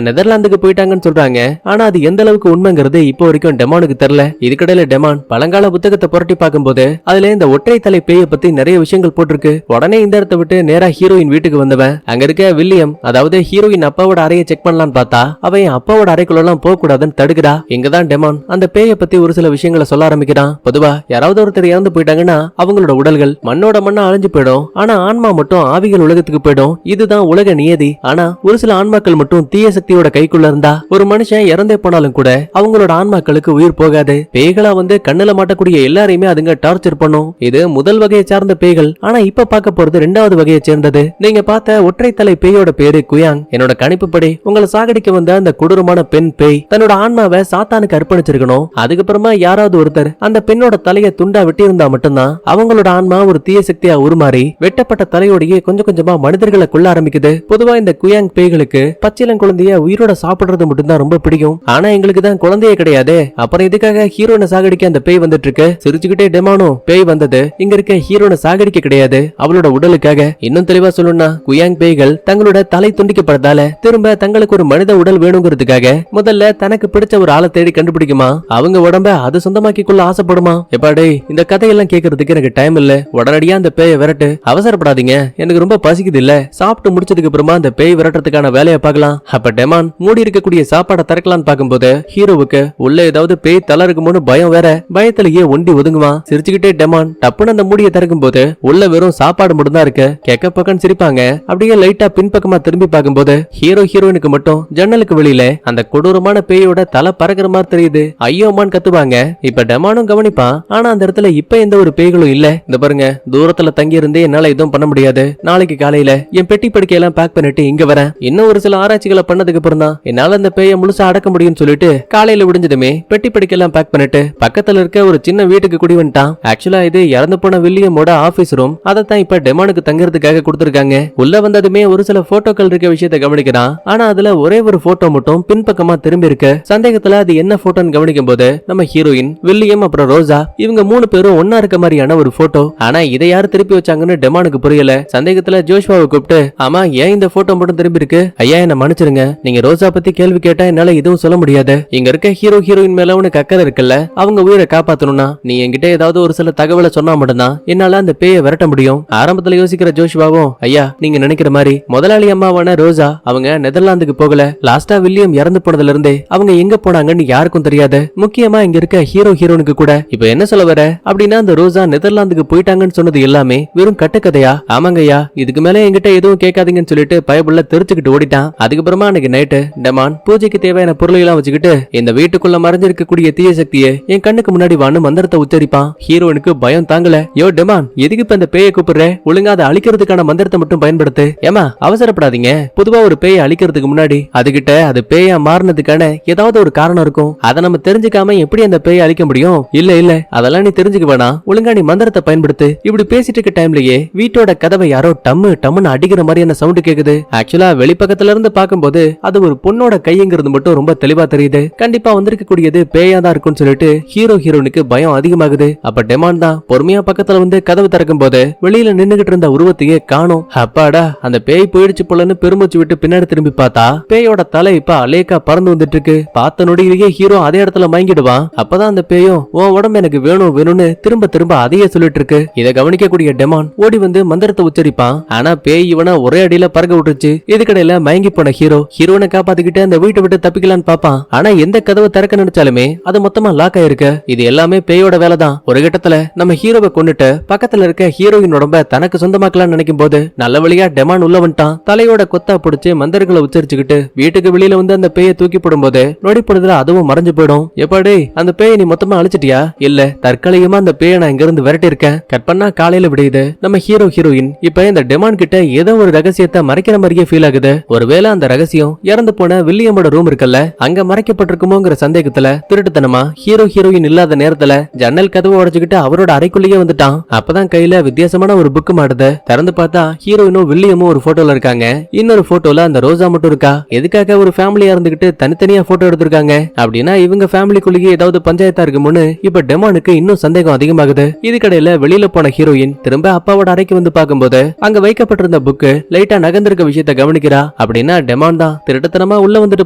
நெதர்லாந்துக்கு போயிட்டாங்கன்னு சொல்றாங்க. ஆனா அது எந்த அளவுக்கு உண்மைங்கிறது இப்போ வரைக்கும் டெமானுக்கு தெரியல. இதுக்கிடையில டெமான் பழங்கால புத்தகத்தை புரட்டி பார்க்கும்போது அதுல இந்த ஒற்றை தலை பேயை பத்தி நிறைய விஷயங்கள் போட்டிருக்கு. உடனே இந்த இடத்தை விட்டு நேரா ஹீரோயின் வீட்டுக்கு வந்தவன் அங்க இருக்க வில்லியம், அதாவது ஹீரோயின் அப்பாவோட அறையை செக் பண்ணலான்னு பார்த்தா அவன் அப்பாவோட அறைக்குள்ள எல்லாம் போக கூடாதுன்னு தடுக்கிறா. இங்கதான் டெமான் அந்த பேயை பத்தி ஒரு சில விஷயங்களை சொல்ல ஆரம்பிக்கிறான். பொதுவா யாராவது ஒருத்தர் இறந்து போயிட்டாங்கன்னா அவங்களோட உடல்கள் மண்ணோட மண்ணா அழிஞ்சு போயிடும். ஆனா ஆன்மா மட்டும் ஆவிகள் உலகத்துக்கு போயிடும். இதுதான் உலக நியதி. ஆனா ஒரு சில ஆன்மாக்கள் மட்டும் தீய சக்தியோட கைக்குள்ள இருந்தா ஒரு மனுஷன் இறந்தே போனாலும் கூட அவங்களோட ஆன்மாக்களுக்கு உயிர் போகாது. பேய்களா வந்து கண்ணுல மாட்டக்கூடிய எல்லாரையுமே அதுங்க டார்ச்சர் பண்ணும். இது முதல் வகையை சார்ந்த பேய்கள். ஆனா இப்ப பார்க்க போறது 2வது வகையை சேர்ந்தது. நீங்க பார்த்த ஒற்றை தலை பேயோட பேரு குயாங். என்னோட கணிப்புப்படி உங்களை சாகடிக்க வந்த அந்த கொடூரமான பெண் பேய் தன்னோட ஆன்மாவை சாத்தானுக்கு அர்ப்பணிச்சிருக்கணும். அதுக்கப்புறமா யாராவது ஒருத்தர் அந்த பெண்ணோட தலையை துண்டா வெட்டி இருந்தா மட்டும்தான் அவங்களோட ஆன்மா ஒரு தீய சக்தியா உருமாறி வெட்டப்பட்ட தலையோடையே கொஞ்சம் கொஞ்சமா மனிதர்களை கொள்ள ஆரம்பிக்குது. பொதுவா இந்த குயாங் பேய்களுக்கு பச்சிலம் குழந்தைய உயிரோட சாப்பிடுறது மட்டும்தான் ரொம்ப பிடிக்கும். ஆனா எங்களுக்கு தான் குழந்தையே கிடையாது. அப்புறம் இதுக்காக ஹீரோனை சாகடிக்க அந்த பேய் வந்துட்டு இருக்கு. சிரிச்சுக்கிட்டே டெமானோ, பேய் வந்தது இங்க இருக்க ஹீரோனை சாகடிக்க கிடையாது, அவளோட உடலுக்காக. இன்னும் தெளிவா சொல்லணும்னா குயாங் பேய்கள் தங்களோட தலை துண்டிக்கப்படுறதால திரும்ப தங்களுக்கு ஒரு மனித உடல் வேணுங்கிறதுக்காக முதல்ல தனக்கு பிடிச்ச ஒரு ஆளை தேடி கண்டுபிடிக்குமா. அவங்க உடம்ப அது சொந்தமாக்கி கொள்ள ஆசைப்படுமா. எப்பாடே இந்த கதையெல்லாம் கேட்கறதுக்கு எனக்கு டைம் இல்ல. உடனடியா அந்த பேயை விரட்டு. அவசரப்படாதீங்க, எனக்கு ரொம்ப பசிக்குது இல்ல. சாப்பிட்டு முடிச்சதுக்கு அப்புறமா அந்த பேய் விரட்டுறதுக்கான வேலையை பார்க்கலாம். அப்ப டெமான் மூடி இருக்கக்கூடிய சாப்பாடை திறக்கலான்னு பார்க்கும்போது ஹீரோவுக்கு உள்ள ஏதாவது பேய் தலை இருக்குமோன்னு பயம் வேற. பயத்திலேயே ஒண்டி ஒதுங்குவான். சிரிச்சுக்கிட்டே டெமான் டப்புன்னு அந்த மூடியை திறக்கும் போது உள்ள வெறும் சாப்பாடு மட்டும் தான் இருக்கு. கேட்க பக்கம் சிரிப்பாங்க. அப்படியே லைட்டா பின்பக்கமா திரும்பி பார்க்கும்போது ஹீரோயினுக்கு மட்டும் ஜன்னலுக்கு வெளியில அந்த கொடூரமான பேயோட தலை பறக்கிற மாதிரி தெரியுது. ஐயோமான்னு கத்துவாங்க. இப்ப டெமானும் கவனிப்பான். ஆனா அந்த இடத்துல இப்ப எந்த ஒரு பேய்களும் இல்ல. இந்த பாருங்க, தூரத்துல தங்கி இருந்தே என்னால எதுவும் பண்ண முடியாது. நாளைக்கு காலையில என் பெட்டி படுக்கையெல்லாம் பேக் பண்ணிட்டு இங்க வரேன். இன்னும் ஒரு சில ஆராய்ச்சிகளை பண்ணதுக்கு அப்புறம் தான் என்னால அந்த பேயை முழுசா அடக்க முடியும்னு சொல்லிட்டு காலையில விடிஞ்சதுமே பெட்டி படுக்கையெல்லாம் பேக் பண்ணிட்டு பக்கத்துல இருக்க ஒரு சின்ன வீட்டுக்கு குடி வந்துட்டான். ஆக்சுவலா இது இறந்து போன வில்லியமோட ஆபீஸ் ரூம். அதைத்தான் இப்ப டெமானுக்கு தங்கறதுக்காக கொடுத்திருக்காங்க. உள்ள வந்ததுமே ஒரு சில போட்டோக்கள் இருக்க விஷயத்தை கவனிக்கிறான். ஆனா அதுல ஒரே ஒரு போட்டோ மட்டும் பின்பக்கமா திரும்பி இருக்கு. சந்தேகத்துல அது என்ன போட்டோன்னு கவனிக்கும் போது நம்ம ஹீரோயின், வில்லியம் அப்புறம் ரோசா இவங்க 3 பேரும் ஒன்னா இருக்க மாதிரியான ஒரு போட்டோ. ஆனா இதை யாரு திருப்பி வச்சாங்கன்னு டெமானுக்கு புரியல. சந்தேகத்துல ஜோஷ்வாவை கூப்பிட்டு, ஆமா ஏன் இந்த போட்டோ மட்டும் திரும்பி இருக்கு? ஐயா என்ன மன்னிச்சிருங்க, நீங்க ரோசா பத்தி கேள்வி கேட்டா என்னால எதுவும் சொல்ல முடியாது. இங்க இருக்க ஹீரோயின் மேல உனக்கு அக்கறை இருக்குல்ல, அவங்க உயிரை காப்பாத்தணும்னா நீ என்கிட்ட ஏதாவது ஒரு சில தகவலை சொன்னா மட்டும்தான் என்னால அந்த பேயை விரட்ட முடியும். ஆரம்பத்துல யோசிக்கிற ஜோஷ்வாவும், ஐயா நீங்க நினைக்கிற மாதிரி முதலாளி அம்மாவான ரோசா அவங்க நெதர்லாந்துக்கு போகல. லாஸ்டா வில்லியம் இறந்து போனதுல இருந்தே அவங்க எங்க போனாங்கன்னு யாருக்கும் தெரியாது. முக்கியமா இங்க இருக்க ஹீரோயினுக்கு கூட. இப்ப என்ன சொல்ல வர அப்படின்னா அந்த ரோசா நெதர்லாந்துக்கு போயிட்டாங்கன்னு சொன்னது எல்லாமே வெறும் கட்டுக்கதையா? ஆமாங்கய்யா, இதுக்கு மேல என்கிட்ட எதுவும் கேட்காதீங்கன்னு சொல்லிட்டு பயபுள்ள தெரிச்சுக்கிட்டு ஓடிட்டான். அதுக்கப்புறமா அன்னைக்கு நைட்டு டெமான் பூஜைக்கு தேவையான பொருளை எல்லாம் வச்சுக்கிட்டு இந்த வீட்டுக்குள்ள மறைஞ்சிருக்கக்கூடிய தீய சக்தியை என் கண்ணுக்கு முன்னாடி வான்னு மந்திரத்தை உச்சரிப்பான். ஹீரோனுக்கு பயம் தாங்கல. யோ டெமான், எதுக்கு இப்ப இந்த பேயை கூப்பிடுற? ஒழுங்கா அதை அழிக்க அழிக்கிறதுக்கான மந்திரத்தை மட்டும் பயன்படுத்து. ஏமா அவசரப்படாதீங்க. பொதுவா ஒரு பேயை அழிக்கிறதுக்கு முன்னாடி அதுகிட்ட அது பேயா மாறினதுக்கான ஏதாவது ஒரு காரணம் இருக்கும். அதை நம்ம தெரிஞ்சுக்காம எப்படி அந்த பேயை அழிக்க முடியும்? இல்ல இல்ல அதெல்லாம் நீ தெரிஞ்சுக்க வேணாம். ஒழுங்கா நீ மந்திரத்தை பயன்படுத்து. இப்படி பேசிட்டு இருக்க டைம்லயே வீட்டோட கதவை யாரோ டம்மு டம்முன்னு அடிக்கிற மாதிரியான சவுண்ட் கேக்குது. ஆக்சுவலா வெளிப்பக்கத்துல இருந்து பாக்கும்போது அது ஒரு பொண்ணோட கைங்கிறது மட்டும் ரொம்ப தெளிவா தெரியுது. கண்டிப்பா வந்திருக்க கூடியது பேயா தான் இருக்கும்னு சொல்லிட்டு ஹீரோயினுக்கு பயம் அதிகமாகுது. அப்ப டெமான் தான் பொறுமையா பக்கத்துல வந்து கதவு திறக்கும் போது வெளியில நின்னுகிட்டு இருந்த உருவத்தையே காணோம். அப்பாடா அந்த பேய் போயிடுச்சு போலன்னு பெருமூச்சு விட்டு பின்னாடி திரும்பி பார்த்தா பேயோட தலை இப்ப அலேக்கா பறந்து வந்துட்டு இருக்கு. பார்த்த நொடியிலேயே ஹீரோ அதே இடத்துல மயங்கிடுவான். அப்பதான் அந்த பேயும் உன் உடம்பு எனக்கு வேணும் வேணும்னு திரும்ப திரும்ப அதையே சொல்லிட்டு இருக்கு. இதை கவனிக்கக்கூடிய டெமான் ஓடி வந்து மந்திரத்தை உச்சரிப்பான். ஆனா பேய் இவனை ஒரே அடியில பறக்க விட்டுருச்சு. இதுக்கடையில மயங்கி போன ஹீரோனை காப்பாத்திக்கிட்டு அந்த வீட்டை விட்டு தப்பிக்கலான்னு பாப்பான். ஆனா எந்த கதவை திறக்க நினைச்சாலுமே அது மொத்தமா லாக் ஆயிருக்கு. இது எல்லாமே பேயோட வேலைதான். ஒரு கட்டத்துல நம்ம ஹீரோவை கொண்டுட்டு பக்கத்துல இருக்க ஹீரோயின் உடம்ப தனக்கு சொந்தமாக்கலாம்னு நினைக்கும் போது நல்ல வழியா டெமான் உள்ள வந்துட்டான். தலையோட கொத்தா பிடிச்சு மந்திரங்களை உச்சரிச்சுக்கிட்டு வீட்டுக்கு வெளியில வந்து அந்த பேயை தூக்கி போடும்போது நொடி பொழுதுல அதுவும் மறைஞ்சு போயிடும். எப்பாடே அந்த பேயை நீ மொத்தமா அழிச்சிட்டியா? இல்ல தற்காலிகமா அந்த பேயை நான் இங்க இருந்து விரட்டி இருக்கேன். கட் பண்ணா காலையில விடுது. நம்ம ஹீரோயின் இப்ப இந்த டெமான் கிட்ட ஏதோ ஒரு ரகசியத்தை மறைக்கிற மாதிரியே ஃபீல் ஆகுது. ஒருவேளை அந்த ரகசியம் இறந்து போன வில்லியமோட ரூம் இருக்குல்ல அங்க மறைக்கப்பட்டிருக்குமோங்கிற சந்தேகத்துல திருட்டுத்தனமா ஹீரோயின் இல்லாத நேரத்துல ஜன்னல் கதவை உடைச்சுக்கிட்டு அவரோட அறைக்குள்ளேயே வந்துட்டான். அப்பதான் கையில வித்தியாசமான ஒரு புக் மாடுது. திறந்து பார்த்தா ஹீரோயினும் வில்லியமும் ஒரு போட்டோல இருக்காங்க. இன்னொரு போட்டோல அந்த ரோசா மட்டும் இருக்கா. எதுக்காக ஒரு ஃபேமிலியா இருந்துகிட்டு தனித்தனியா போட்டோ எடுத்திருக்காங்க அப்படின்னா இவங்க ஃபேமிலிக்குள்ளேயே ஏதாவது பஞ்சாயத்தா இருக்கும்னு இப்ப டெமானுக்கு இன்னும் சந்தேகம் அதிகமாகுது. இதுக்கடையில வெளியில போன ஹீரோயின் திரும்ப அப்பாவோட அறைக்கு வந்து பார்க்கும்போது அங்க வைக்கப்பட்டிருந்த புக்கு லைட்டா நகர்ந்திருக்க விஷயத்த கவனிக்கிறா. அப்படின்னா டெமான் தான் திருட்டுத்தனமா உள்ள வந்துட்டு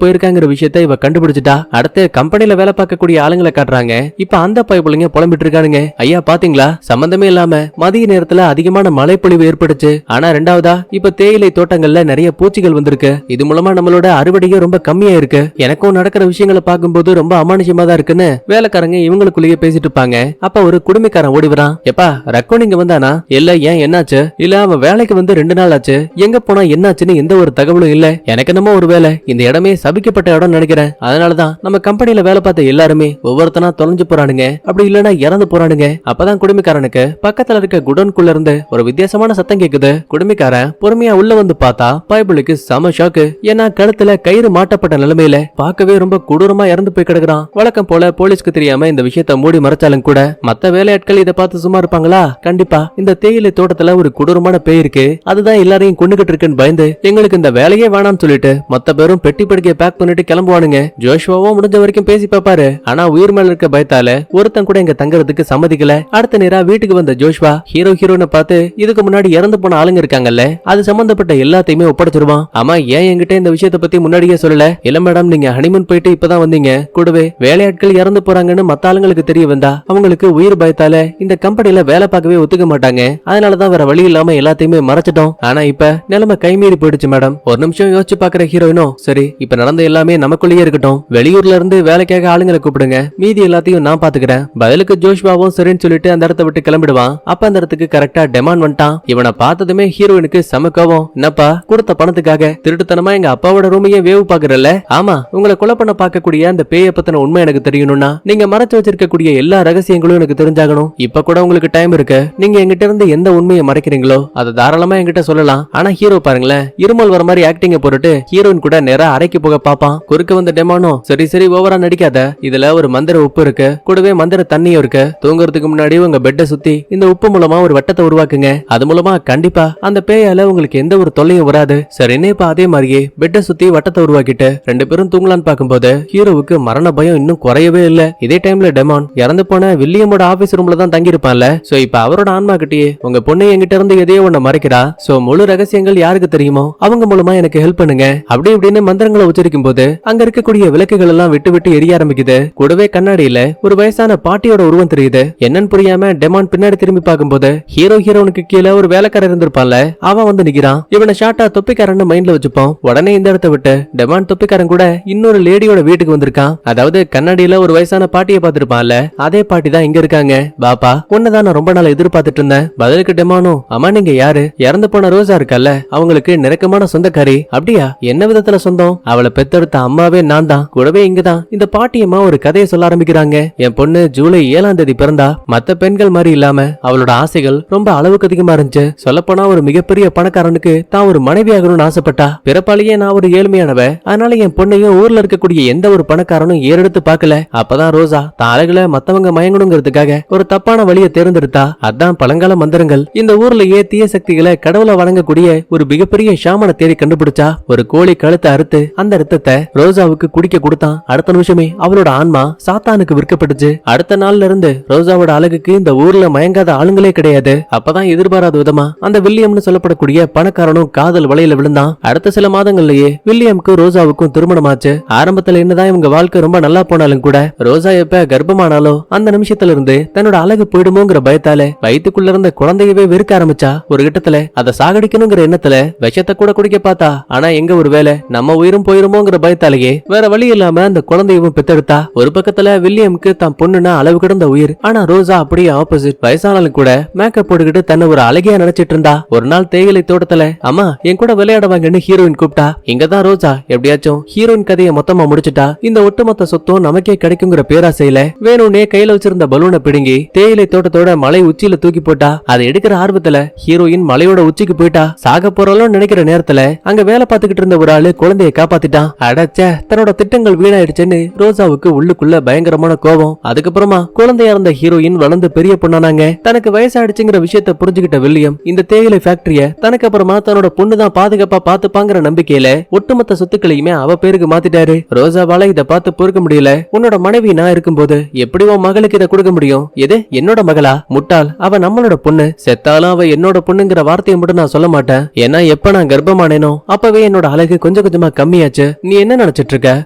போயிருக்காங்கிற விஷயத்த இவ கண்டுபிடிச்சிட்டா. அடுத்து கம்பெனில வேலை பார்க்கக்கூடிய ஆளுங்களை காட்டுறாங்க. இப்ப அந்த பைப்புலங்க புலம்பிட்டு இருக்கானுங்க. ஐயா பாத்தீங்களா சம்பந்தமே இல்லாம மதிய நேரத்துல அதிகமான மழைப்பொழிவு ஏற்பட்டுச்சு. ஆனா ரெண்டாவதா இப்ப தேயிலை தோட்டங்கள்ல நிறைய பூச்சிகள் வந்திருக்கு. இது மூலமா நம்மளோட அறுவடையே ரொம்ப கம்மியா இருக்கு. எனக்கும் நடக்கிற விஷயங்களை பார்க்கும்போது ரொம்ப அமானுஷமா தான் இருக்குன்னு வேலைக்காரங்க இவங்களுக்குள்ளேயே பேசிட்டு இருப்பாங்க. அப்ப ஒரு குடுமைக்காரன் ஓடி வரான். எப்பா ரக்கோன் இங்க வந்தானா? இல்ல ஏன் என்னாச்சு? இல்ல அவன் வேலைக்கு வந்து 2 நாள் ஆச்சு. எங்க போனா என்னாச்சுன்னு எந்த ஒரு தகவலும் இல்ல. எனக்கு என்னமோ ஒரு வேலை இந்த இடமே சபிக்கப்பட்ட இடம் நினைக்கிறேன். அதனாலதான் நம்ம கம்பெனில வேலை பார்த்த எல்லாருமே ஒவ்வொருத்தனா தொலைஞ்சு போறானுங்க. அப்படி இல்லனா இறந்து போறானுங்க. அப்பதான் குடுமைக்காரனுக்கு பக்கத்துல இருக்க குடோன்குள்ள இருந்து ஒரு வித்தியாசமான சத்தம் கேக்குது. குடுமைக்காரன் பொறுமையா உள்ள வந்து பார்த்தா பைபிளுக்கு சம ஷாக்கு. ஏன்னா கழுத்துல கயிறு மாட்டப்பட்ட நிலைமையில பார்க்கவே ரொம்ப கொடூரமா இறந்து போய் கிடக்குறான். வழக்கம் போல போலீஸ்க்கு தெரியாம இந்த விஷயத்த மூடி மறைச்சாலும் கூட மத்த வேலையாட்கள் இதை பார்த்து சும்மா இருப்பாங்களா? கண்டிப்பா இந்த தேயிலை தோட்டத்துல ஒரு கொடூரமான பேய் இருக்கு. அதுதான் எல்லாரையும் கொண்டுகிட்டு இருக்குன்னு பயந்து எங்களுக்கு இந்த வேலையே வேணாம்னு சொல்லிட்டு மொத்த பேரும் பெட்டி படுக்கைய பேக் பண்ணிட்டு கிளம்புவானுங்க. ஜோஷ்வாவும் முடிஞ்ச வரைக்கும் பேசி பாப்பாரு. ஆனா உயிர் மேல இருக்க பயத்தால ஒருத்தன் கூட இங்க தங்கறதுக்கு சம்மதிக்கல. அடுத்த நேரா வீட்டுக்கு வந்த ஜோஷ்வா ஹீரோனை பார்த்து இதுக்கு முன்னாடி இறந்து போன ஆளுங்க இருக்காங்கல்ல அது சம்பந்தப்பட்ட எல்லாத்தையுமே ஒப்படைச்சிருவான். ஆமா ஏன் என்கிட்ட இந்த விஷயத்தை பத்தி முன்னாடியே சொல்லல? இல்ல மேடம் நீங்க ஹனிமூன் போயிட்டு இப்பதான் வந்தீங்க. கூடவே வேலையாட்கள் இறந்து போறாங்கன்னு மத்த ஆளுங்களுக்கு தெரிய வந்தா அவங்களுக்கு உயிர் பயத்தால இந்த கம்பெனில வேலை பார்க்கவே ஒத்துக்க மாட்டாங்க. அதனாலதான் வேற வழி இல்லாம எல்லாத்தையுமே மறைச்சிட்டோம். ஆனா இப்ப நிலைமை கைமீறி போயிடுச்சு மேடம். ஒரு நிமிஷம் யோசிச்சு பாக்குற ஹீரோயினும் சரி இப்ப நடந்த எல்லாமே நமக்குள்ளேயே இருக்கட்டும். வெளியூர்ல இருந்து வேலைக்காக ஆளுங்களை கூப்பிடுங்க. மீதி எல்லாத்தையும் நான் பாத்துக்கிறேன். பதிலுக்கு ஜோஷ்வாவும் சரின்னு சொல்லிட்டு அந்த இடத்த விட்டு கிளம்பிடுவான். அப்ப அந்த இடத்துக்கு கரெக்டா டெமான் வந்துட்டான். இவனை பார்த்ததுமே ஹீரோயினுக்கு செம கோபம். என்னப்பா கொடுத்த பணத்துக்காக திருட்டுத்தனமா எங்க அப்பாவோட ரூமையே வேவு பாக்குறல்ல? ஆமா உங்களை கொலை பண்ண பார்க்கக்கூடிய அந்த பேயை பத்தின உண்மை எனக்கு தெரியணும்னா நீங்க மறைச்சு வச்சிருக்கக்கூடிய எல்லா ரகசியங்களும் எனக்கு தெரிஞ்சாகணும். இப்ப கூட உங்களுக்கு டைம் இருக்கு. நீங்க எங்கிட்ட இருந்து எந்த உண்மையை மறைக்கிறீங்களோ அதை தாராளமா என்கிட்ட சொல்லலாம். ஆனா ஹீரோ பாருங்களேன் இருமல் வர மாதிரி ஆக்டிங்க போட்டுட்டு ஹீரோயின் கூட நேரா அறைக்கு போக பாப்பான். குறுக்க வந்த டெமானோ சரி சரி ஓவரா நடிக்காத. இதுல ஒரு மந்திர உப்பு இருக்கு. கூடவே மந்திர தண்ணியும் இருக்கு. தூங்குறதுக்கு முன்னாடி உங்க பெட்டை சுத்தி இந்த உப்பு மூலமா ஒரு வட்டத்தை உருவாக்குங்க. அது மூலமா கண்டிப்பா அந்த பேயால உங்களுக்கு எந்த ஒரு தொல்லையும் வராது. சரின்னு இப்ப அதே மாதிரியே பெட்டை சுத்தி வட்டத்தை உருவாக்கிட்டு 2 பேரும் தூங்கலான்னு பாக்கும்போது ஹீரோவுக்கு மரண பயம் இன்னும் குறையவே இல்ல. இதே டைம்ல டெமான் இறந்து போன வில்லியமோட ஆபீஸ் ரூம்ல தான் தங்கி இருப்பான்ல. சோ இப்ப அவரோட ஆன்மா கிட்டயே உங்க பொண்ணு என்கிட்ட இருந்து எதையோ ஒண்ணு மறைக்கிறா. சோ முழு ரகசியங்கள் யாருக்கு தெரியுமோ அவங்க மூலமா எனக்கு ஹெல்ப் பண்ணுங்க. அப்படி இப்படின்னு மந்திரங்களை உச்சரிக்கும் போது அங்க இருக்கக்கூடிய விளக்குகள் எல்லாம் விட்டு விட்டு எரிய ஆரம்பிக்குது. கூடவே கண்ணாடியில ஒரு வயசான பாட்டியோட உருவம் தெரியுது. என்னன்னு புரியாம டெமான் பின்னாடி திரும்பி பார்க்கும்போது ஹீரோனுக்கு கீழே ஒரு வேலைக்காரர் இருந்திருப்பான்ல அவன் வந்து நிக்கிறான். இவனை ஷார்ட்டா தொப்பிக்காரன்னு மைண்ட்ல வச்சுப்போம். உடனே இந்த இடத்தை விட்டு டெமான் தொப்பிக்காரன் கூட இன்னொரு லேடியோட வீட்டுக்கு வந்திருக்கான். அதாவது கண்ணாடியில ஒரு வயசான பாட்டியை பார்த்திருப்பான்ல அதே பாட்டி தான் இங்க இருக்காங்க. பாப்பா உன்னதான் நான் ரொம்ப நாள் எதிர்பார்த்துட்டு இருந்தேன். பதிலுக்கு டெமானும் அம்மா நீங்க யாரு? இறந்து போன ரோசா இருக்கல்ல அவங்களுக்கு நெருக்கமான சொந்தக்காரி. அப்படியா? என்ன விதத்துல சொந்தம்? அவளை பெத்தெடுத்த அம்மாவே நான் தான். கூடவே இங்கதான் இந்த பாட்டியம்மா ஒரு கதையை சொல்ல ஆரம்பிக்கிறாங்க. என் பொண்ணு ஜூலை 7ஆம் தேதி பிறந்தா. மத்த பெண்கள் மாதிரி இல்லாம அவளோட ஆசைகள் ரொம்ப அளவுக்கு அதிகமா இருந்துச்சு. இருந்துச்சு. சொல்லப்போனா ஒரு மிகப்பெரிய பணக்காரனுக்கு தான் ஒரு மனைவி ஆகணும்னு ஆசைப்பட்டா. பிறப்பாலேயே நான் ஒரு ஏழ்மையானவ, அதனால என் பொண்ணையும் ஊர்ல இருக்கக்கூடிய எந்த ஒரு பணக்காரனும் ஏறெடுத்து பார்க்கல. அப்பதான் ரோசா தான் அழகுல மத்தவங்க மயங்கணுங்கிறதுக்காக ஒரு தப்பான வழியை தேர்ந்தெடுத்தா. அதான் பழங்கால மந்திரங்கள். இந்த ஊர்லயே தீய சக்திகளை கடவுளை வணங்கக்கூடிய ஒரு மிகப்பெரிய ஷாமனை தேடி கண்டுபிடிச்சா. ஒரு கோழி கழுத்தை அறுத்து அந்த ரத்தத்தை ரோசாவுக்கு குடிக்க கொடுத்தான். அடுத்த நிமிஷமே அவளோட ஆன்மா சாத்தானுக்கு விற்கப்பட்டுச்சு. அடுத்த நாள்ல இருந்து ரோசாவோட அழகுக்கு இந்த ஊர்ல மயங்காத ஆளுங்களே கிடையாது. அப்பதான் எதிர்பாராத விதமா அந்த வில்லியம்னு சொல்லப்படக்கூடிய பணக்காரனும் காதல் வலையில விழுந்தான். அடுத்த சில மாதங்கள்லயே வில்லியம்க்கும் ரோசாவுக்கும் திருமணமாச்சு. ஆரம்பத்துல என்னதான் இவங்க வாழ்க்கை ரொம்ப நல்லா போனாலும் கூட ரோசா எப்ப கர்ப்பமானாலோ அந்த நிமிஷத்துல இருந்து தன்னோட அழகு போயிடுமோங்கிற பயத்தால வயிற்றுக்குள்ள இருந்த குழந்தையவே வெறுக்க ஆரம்பிச்சா. ஒரு கட்டத்துல அதை சாகடிக்கணுங்கிற எண்ணத்துல விஷத்தை கூட குடிக்க பார்த்தா. ஆனா எங்க ஒரு வேலை நம்ம உயிரும் போயிருமோங்கிற பயத்தாலேயே வேற வழி இல்லாம அந்த குழந்தையவும் பெத்தெடுத்தா. ஒரு பக்கத்துல வில்லியம்க்கு தான் பொண்ணுனா அளவு கிடந்த உயிர். ஆனா ரோசா அப்படியே ஆப்போசிட். வயசானாலும் கூட மேக்கப் போட்டுக்கிட்டு தன்னை ஒரு அழகியா நினைச்சிட்டு இருந்தா. ஒரு நாள் தேயிலை தோட்டத்துல அம்மா என் கூட விளையாட வாங்கன்னு ஹீரோயின் கூப்பிட்டா. இங்கதான் ரோசா எப்படியாச்சும் ஹீரோயின் கதையை மொத்தமா முடிச்சுட்டா. இந்த ஒட்டுமொத்த சொத்தும் நமக்கே கிடைக்குங்கிற பேராசையில வேணும்னே கையில வச்சிருந்த பலூனை பிடுங்கி தேயிலை தோட்டத்தோட மலை உச்சியில தூக்கி போட்டா. அதை எடுக்கிற ஆர்வத்துல ஹீரோயின் மலையோட உச்சிக்கு போயிட்டா. சாக போறாலும் நினைக்கிற நேரத்துல அங்க வேலை பார்த்துக்கிட்டு இருந்த ஒரு ஆளு குழந்தையை காப்பாத்திட்டான். அடச்ச தன்னோட திட்டங்கள் வீணாயிடுச்சுன்னு ரோசாவுக்கு உள்ளுக்குள்ள பயங்கரமான கோபம். அதுக்கப்புறமா குழந்தையா இருந்த ஹீரோயின் வளர்ந்து பெரிய பொண்ணானாங்க. தனக்கு வயசாயிடுச்சுங்கிற விஷயத்த புரிஞ்சுக்கிட்ட வில்லியம் இந்த தேயிலை ஃபேக்டரிய தனக்கு அப்புறமா தன்னோட பொண்ணுதான் பாதுகாப்பா பாத்துப்பாங்கிற நம்பிக்கையில ஒட்டுமொத்த சொத்துக்களையுமே அவ பேருக்கு மாத்திட்டாரு. ரோசாவால இத பார்த்து பொறுக்க முடியல. உன்னோட மனைவி நான் இருக்கும்போது எப்படி உன் மகளுக்கு இதை கொடுக்க முடியும்? எது என்னோட மகளா? முட்டாள், அவ நம்மளோட பொண்ணு. செத்தாலும் அவ என்னோட பொண்ணுங்கிற வார்த்தையை மட்டும் நான் சொல்ல மாட்டேன். ஏன்னா எப்ப நான் கர்ப்பமானேனோ அப்பவே என்னோட அழகு கொஞ்சம் கொஞ்சமா கம்மியாச்சு. நீ என்ன நினைச்சிட்டு இருக்க?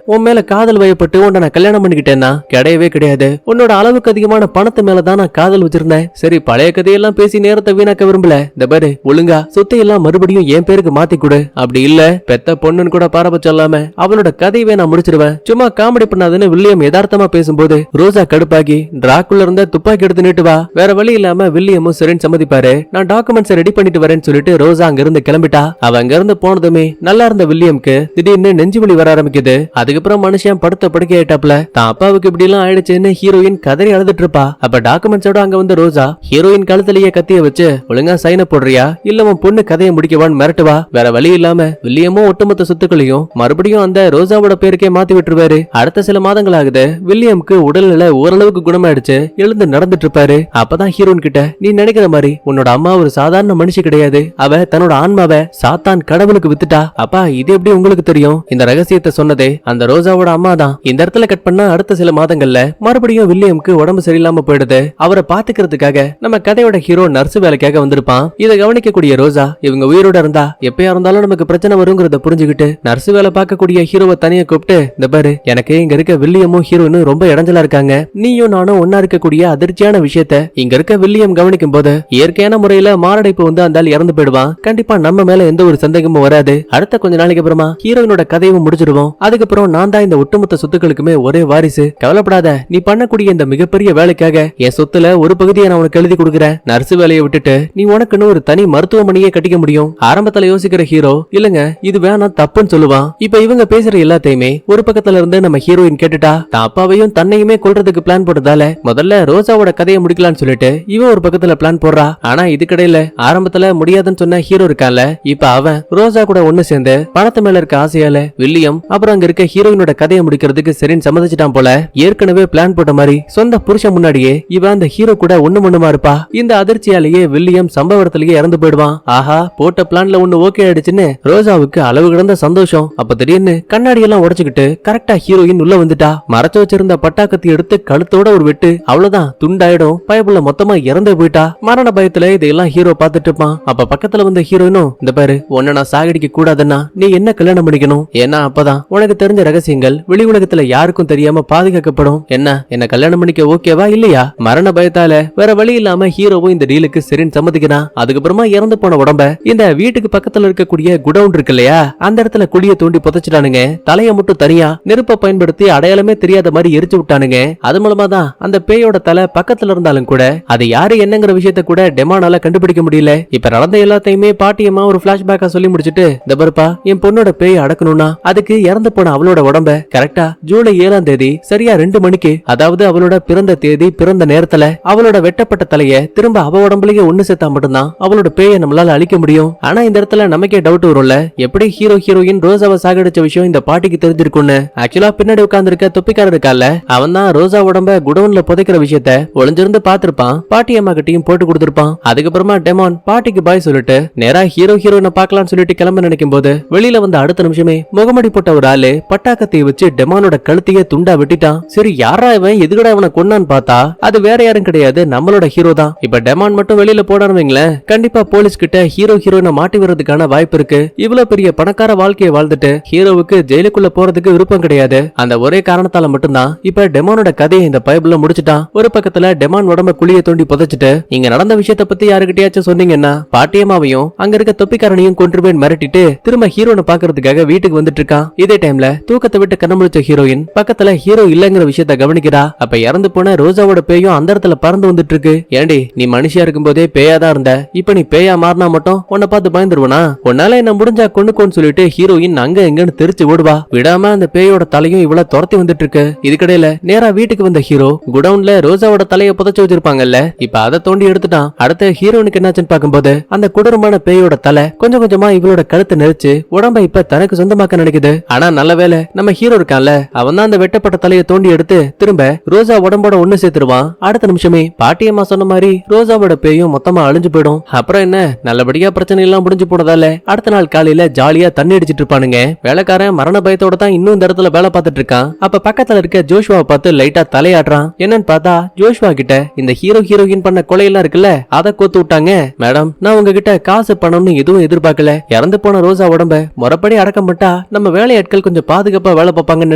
உன் மேல காதல் வயப்பட்டு உன்னை நான் கல்யாணம் பண்ணிக்கிட்டேன்னா கிடையவே கிடையாது. உன்னோட அளவுக்கு அதிகமான பணத்து மேலதான் நான் காதல் வச்சிருந்தேன். சரி பழைய கதையெல்லாம் பேசி நேரத்தை வீணாக்க விரும்பல. இந்த பாரு ஒழுங்கா சொத்தை எல்லாம் மறுபடியும் என் பேருக்கு மாத்தி கொடு. அப்படி இல்ல பெத்த பொண்ணுன்னு கூட பாரபட்சம் இல்லாம அவளோட கதையவே நான் முடிச்சிருவேன். சும்மா காமெடி பண்ணாதுன்னு வில்லியம் யதார்த்தமா பேசும்போது ரோசா கடுப்பாகி டிராக்குள்ள இருந்த துப்பாக்கி எடுத்து நீட்டு வா. வேற வழி இல்லாம வில்லியமும் சரின்னு சம்மதிப்பாரு. நான் டாக்குமெண்ட்ஸ் ரெடி பண்ணிட்டு வரேன்னு சொல்லிட்டு ரோசா அங்க இருந்து கிளம்பிட்டா. அவ அங்க இருந்து போனதுமே நல்லா இருந்த வில்லியம்க்கு திடீர்னு நெஞ்சு வலி வர ஆரம்பிக்குது. அதுக்கப்புறம் மனுஷன் படுத்த படுக்கை ஆயிட்டாப்ல. தான் அப்பாவுக்கு இப்படி எல்லாம் ஆயிடுச்சுன்னு ஹீரோயின் கதறி அழுதுட்டு இருப்பா. அப்ப டாக்குமெண்ட்ஸோட அங்க வந்து ரோசா ஹீரோயின் கழுத்திலேயே கத்திய வச்சு ஒழுங்கா சைன போடுறியா இல்ல உன் பொண்ணு கதையை முடிக்கவான்னு மிரட்டுவா. வேற வழி இல்லாம வில்லியமும் ஒட்டுமொத்த சொத்துக்களையும் மறுபடியும் அந்த ரோசாவோட பேருக்கே மாத்தி விட்டுருவாரு. அடுத்த சில மாதங்கள் ஆகுது. வில்லியம்க்கு உடல்நிலை ஓரளவுக்கு குணமாயிடுச்சு. எழுந்து நடந்துட்டு இருப்பாரு. அப்பதான் ஹீரோயின் கிட்ட நீ நினைக்கிற மாதிரி உன்னோட அம்மா ஒரு சாதாரண மனுஷி கிடையாது. அவ தன்னோட ஆன்மாவை சாத்தான் கடவுளுக்கு வித்துட்டா. அப்பா இது எப்படி உங்களுக்கு தெரியும்? இந்த ரகசியத்தை சொன்னதே அந்த ரோசாவோட அம்மா தான். இந்த இடத்துல கட் பண்ணா அடுத்த சில மாதங்கள்ல மறுபடியும் வில்லியம்க்கு உடம்பு சரியில்லாம போயிடுது. அவரை பாத்துக்கிறதுக்காக நம்ம கதையோட ஹீரோ நர்ஸ் வேலைக்காக வந்திருப்பான். இதை கவனிக்கக்கூடிய ரோசா இவங்க உயிரோட இருந்தா எப்பயா இருந்தாலும் நமக்கு பிரச்சனை வருங்கிறத புரிஞ்சுக்கிட்டு நர்ஸ் வேலை பார்க்கக்கூடிய ஹீரோவை தனியா கூப்பிட்டு இந்த பாரு எனக்கு இங்க இருக்க வில்லியமும் ஹீரோனும் ரொம்ப இடைஞ்சலா இருக்காங்க. நீயும் நானும் ஒன்னா இருக்கக்கூடிய அதிர்ச்சியான விஷயத்த இங்க இருக்க வில்லியம் கவனிக்கும் போது இயற்கையான முறையில மாரடைப்பு வந்து அந்த இறந்து போயிடுவான். கண்டிப்பா நம்ம மேல எந்த ஒரு சந்தேகமும் வராது. அடுத்த கொஞ்ச நாளைக்கு அப்புறமா ஹீரோயினோட கதையும் முடிச்சிருவோம். அதுக்கப்புறம் நான் தான் இந்த ஒட்டுமொத்த சொத்துக்களுக்குமே ஒரே வாரிசு. கவலைப்படாத, நீ பண்ணக்கூடிய இந்த மிகப்பெரிய வேலைக்காக என் சொத்துல ஒரு பகுதியை நான் உனக்கு எழுதி கொடுக்குறேன். நர்ஸ் வேலையை விட்டுட்டு நீ உனக்குன்னு ஒரு தனி மருத்துவமனையே கட்டிக்க முடியும். ஆரம்பத்துல யோசிக்கிற ஹீரோ இல்லங்க இது வேணாம் தப்புன்னு சொல்லுவான். இப்ப இவங்க பேசுற எல்லாத்தையுமே ஒரு பக்கத்துல இருந்து நம்ம ஹீரோயின் கேட்டுட்டா. தான் அப்பாவையும் தன்னையுமே கொல்றதுக்கு பிளான் போட்டதால முதல்ல ரோசாவோட கதையை முடிக்கலாம்னு சொல்லிட்டு இவன் ஒரு பக்கத்துல பிளான் போடுறா. ஆனா இதுக்கிடையில ஆரம்பத்துல முடியாதுன்னு சொன்ன ஹீரோ இருக்கான்ல, இப்ப அவன் ரோசா கூட ஒண்ணு சேர்ந்து பணத்து மேல இருக்க ஆசையால வில்லியம் அப்புறம் அங்க இருக்க ஹீரோயினோட கதையை முடிக்கிறதுக்கு சரின்னு சம்மதிச்சிட்டான் போல. ஏற்கனவே பிளான் போட்ட மாதிரி சொந்த புருஷன் முன்னாடியே இவன் அந்த ஹீரோ கூட ஒண்ணுமா இருப்பா. இந்த அதிர்ச்சியாலேயே வில்லியம் சம்பவ இடத்துலயே இறந்து போயிடுவான். ஆஹா போட்ட பிளான்ல ஒண்ணு ஓகே ஆயிடுச்சுன்னு ரோசாவுக்கு அளவு கிடந்த சந்தோஷம். அப்ப திடீர்னு கண்ணாடி எல்லாம் உடைச்சுக்கிட்டு கரெக்டா ஹீரோயின் உள்ள வந்துட்டா. மறைச்சு வச்சிருந்த பட்டாக்கத்தி எடுத்து கழுத்தோட ஒரு வெட்டு. அவ்வளவுதான் துண்டாயிடும். பயப்புள்ள மொத்தமா இறந்தே போயிட்டா. மரண பயத்துல இதையெல்லாம் ஹீரோ பாத்துட்டு இருப்பான். அப்ப பக்கத்துல வந்த ஹீரோயினும் இந்த பாரு உன்னை நான் சாகடிக்க கூடாதுன்னா நீ என்ன கல்யாணம் பண்ணிக்கணும். ஏன்னா அப்பதான் உனக்கு தெரிஞ்ச ரகசியங்கள் வெளி உலகத்துல யாருக்கும் தெரியாம பாதுகாக்கப்படும். என்ன கல்யாணம் பண்ணிக்க ஓகேவா இல்லையா? மரண பயத்தால வேற வழி இல்லாம ஹீரோவும் இந்த டீலுக்கு சரின்னு சம்மதிக்கிறான். அதுக்கப்புறமா இறந்து போன உடம்ப இந்த வீட்டுக்கு பக்கத்துல இருக்கக்கூடிய குடவுன் இருக்கு இல்லையா, அந்த இடத்துல குழிய தோண்டி புதைச்சிட்டானுங்க. தலைய மட்டும் தனியா நெருப்ப பயன்படுத்தி அடையாளமே தெரியாத மாதிரி எரிச்சு விட்டானுங்க. அது மூலமா தான் அந்த பேயோட தலை பக்கத்துல இருந்தாலும் கூட அது யாரு என்னங்கிற விஷயத்த கூட டெமானால கண்டுபிடிக்க முடியல. இப்ப நடந்த எல்லாத்தையுமே பாட்டியம்மா ஒரு பிளாஷ்பேக்கா சொல்லி முடிச்சிட்டு இந்த பருப்பா என் பொண்ணோட பேய் அடக்கணும்னா அதுக்கு இறந்து போன அவளோட உடம்ப கரெக்டா ஜூலை 7ஆம் தேதி சரியா 2 மணிக்கு, அதாவது அவளோட பிறந்த தேதி பிறந்த நேரத்துல அவளோட வெட்டப்பட்ட தலைய திரும்ப அவ உடம்புலயே ஒண்ணு சேர்த்தா மட்டும்தான் அவளோட பேயை நம்மளால அழிக்க முடியும். ஆனா இந்த இடத்துல நமக்கே டவுட் வரும்ல, எப்படி ஹீரோயின் ரோசாவை சாகடிச்ச விஷயம் இந்த பாட்டிக்கு தெரிஞ்சிருக்கும்னு. ஆக்சுவலா பின்னாடி உட்கார்ந்திருக்க தொப்பிக்காரர் இருக்கால, அவன் தான் ரோசா உடம்ப குடவுன்ல புதைக்கிற விஷயத்த ஒளிஞ்சிருந்து பாத்திருப்பான். பாட்டி அம்மா கிட்டையும் போட்டு கொடுத்திருப்பான். அதுக்கப்புறமா டெமான் பாட்டிக்கு பாய் சொல்லிட்டு நேரா ஹீரோயினை பார்க்கலாம்னு சொல்லிட்டு கிளம்ப நினைக்கும் போது வெளியில வந்த அடுத்த நிமிஷமே முகமடி போட்ட ஒரு ஆளு பட்டாக்கத்தையை வச்சு டெமானோட கழுத்தையே துண்டா வெட்டிட்டான். சரி, யாரா இவன், எதுக்கடா இவனை கொன்னான்னு பார்த்தா அது வேற யாரும் கிடையாது, நம்மளோட ஹீரோ தான். இப்ப டெமான் மட்டும் வெளியில போடானுவீங்களேன், கண்டிப்பா போலீஸ் கிட்ட ஹீரோயினை மாட்டி வர்றதுக்கான வாய்ப்பு இருக்கு. இவ்வளவு பெரிய பணக்கார வாழ்க்கையை வாழ்ந்துட்டு ஹீரோவுக்கு ஜெயிலுக்குள்ள போறதுக்கு விருப்பம் கிடையாது. அந்த ஒரே காரணத்தால மட்டும்தான் இப்ப டெமானோட கதையை இந்த பைபிள்ல முடிச்சுட்டான். ஒரு பக்கத்துல டெமான் உடம்ப குழிய தோண்டி புதைச்சிட்டு இங்க நடந்த விஷயத்த பத்தி யாருக்கிட்டயாச்சும் சொன்னீங்கன்னா பாட்டியம்மாவையும் அங்க இருக்க தொப்பிக்காரனையும் கொன்றுவேன் மிரட்டிட்டு திரும்ப ஹீரோனை பாக்குறதுக்காக வீட்டுக்கு வந்துட்டு இருக்கான். இதே டைம்ல தூக்கத்தை விட்டு கண்ண முழிச்ச ஹீரோயின் பக்கத்துல ஹீரோ இல்லங்கிற விஷயத்த கவனிக்கிறா. அப்ப இறந்து போன ரோசாவோட பேயும் அந்த இடத்துல பறந்து வந்துட்டு இருக்கு. ஏண்டி, நீ மனுஷியா இருக்கும் போதே பேயாதான் இருந்த, இப்ப நீ பேயா மாறினா மட்டும் உன்னை பார்த்து பயந்துருவனா? உன்னால என்ன முடிஞ்சா கொண்டுக்கோன்னு சொல்லிட்டு ஹீரோயின் அங்க எங்கன்னு தெரிச்சு ஓடுவா. விடாம அந்த பேயோட தலையும் இவ்வளவு துரத்தி வந்துட்டு இருக்கு. இதுக்கடையில நேரா வீட்டுக்கு வந்த ஹீரோ குடவுன்ல ரோசாவோட தலையை புதைச்சு வச்சிருப்பாங்கல்ல, இப்ப அதை தோண்டி எடுத்துட்டான். அடுத்த ஹீரோனுக்கு என்னாச்சுன்னு பார்க்கும்போது அந்த கொடூரமான பேயோட தலை கொஞ்சம் கொஞ்சமா இவளோட கழுத்தை நெரிச்சு உடம்ப இப்ப தனக்கு சொந்தமாக்க நினைக்குது. ஆனா நல்ல வேலை, நம்ம ஹீரோ இருக்கான்ல, அவன் தான் அந்த வெட்டப்பட்ட தலையை தோண்டி எடுத்து திரும்ப ரோசா உடம்போட ஒண்ணு சேர்த்துருவான். அடுத்த நிமிஷமே பாட்டியம்மா சொன்ன மாதிரி ரோசாவோட பேயும் மொத்தமா அழிஞ்சு போயிடும். அப்புறம் என்ன, நல்லபடியா பிரச்சனை எல்லாம் முடிஞ்சு போனதால அடுத்த நாள் காலையில ஜாலியா தண்ணி அடிச்சிட்டு இருப்பானுங்க. வேலைக்காரன் மரண பயத்தோட தான் இன்னும் இந்த இடத்துல வேலை பார்த்துட்டு இருக்கான். அப்ப பக்கத்துல இருக்க ஜோஷ்வாவை பார்த்து லைட்டா தலையாடுறான். என்னன்னு பார்த்தா ஜோஷ்வா கிட்ட இந்த ஹீரோயின் பண்ண கொலையெல்லாம் இருக்குல்ல, அதை கோத்து விட்டாங்க. மேடம், நான் உங்ககிட்ட காசு பணம்னு எதுவும் எதிர்பார்க்கல. இறந்து போன ரோசா உடம்ப முறைப்படி அடக்கம் பண்ணா நம்ம வேலையாட்கள் கொஞ்சம் பாதுகாப்பா வேலை பார்ப்பாங்கன்னு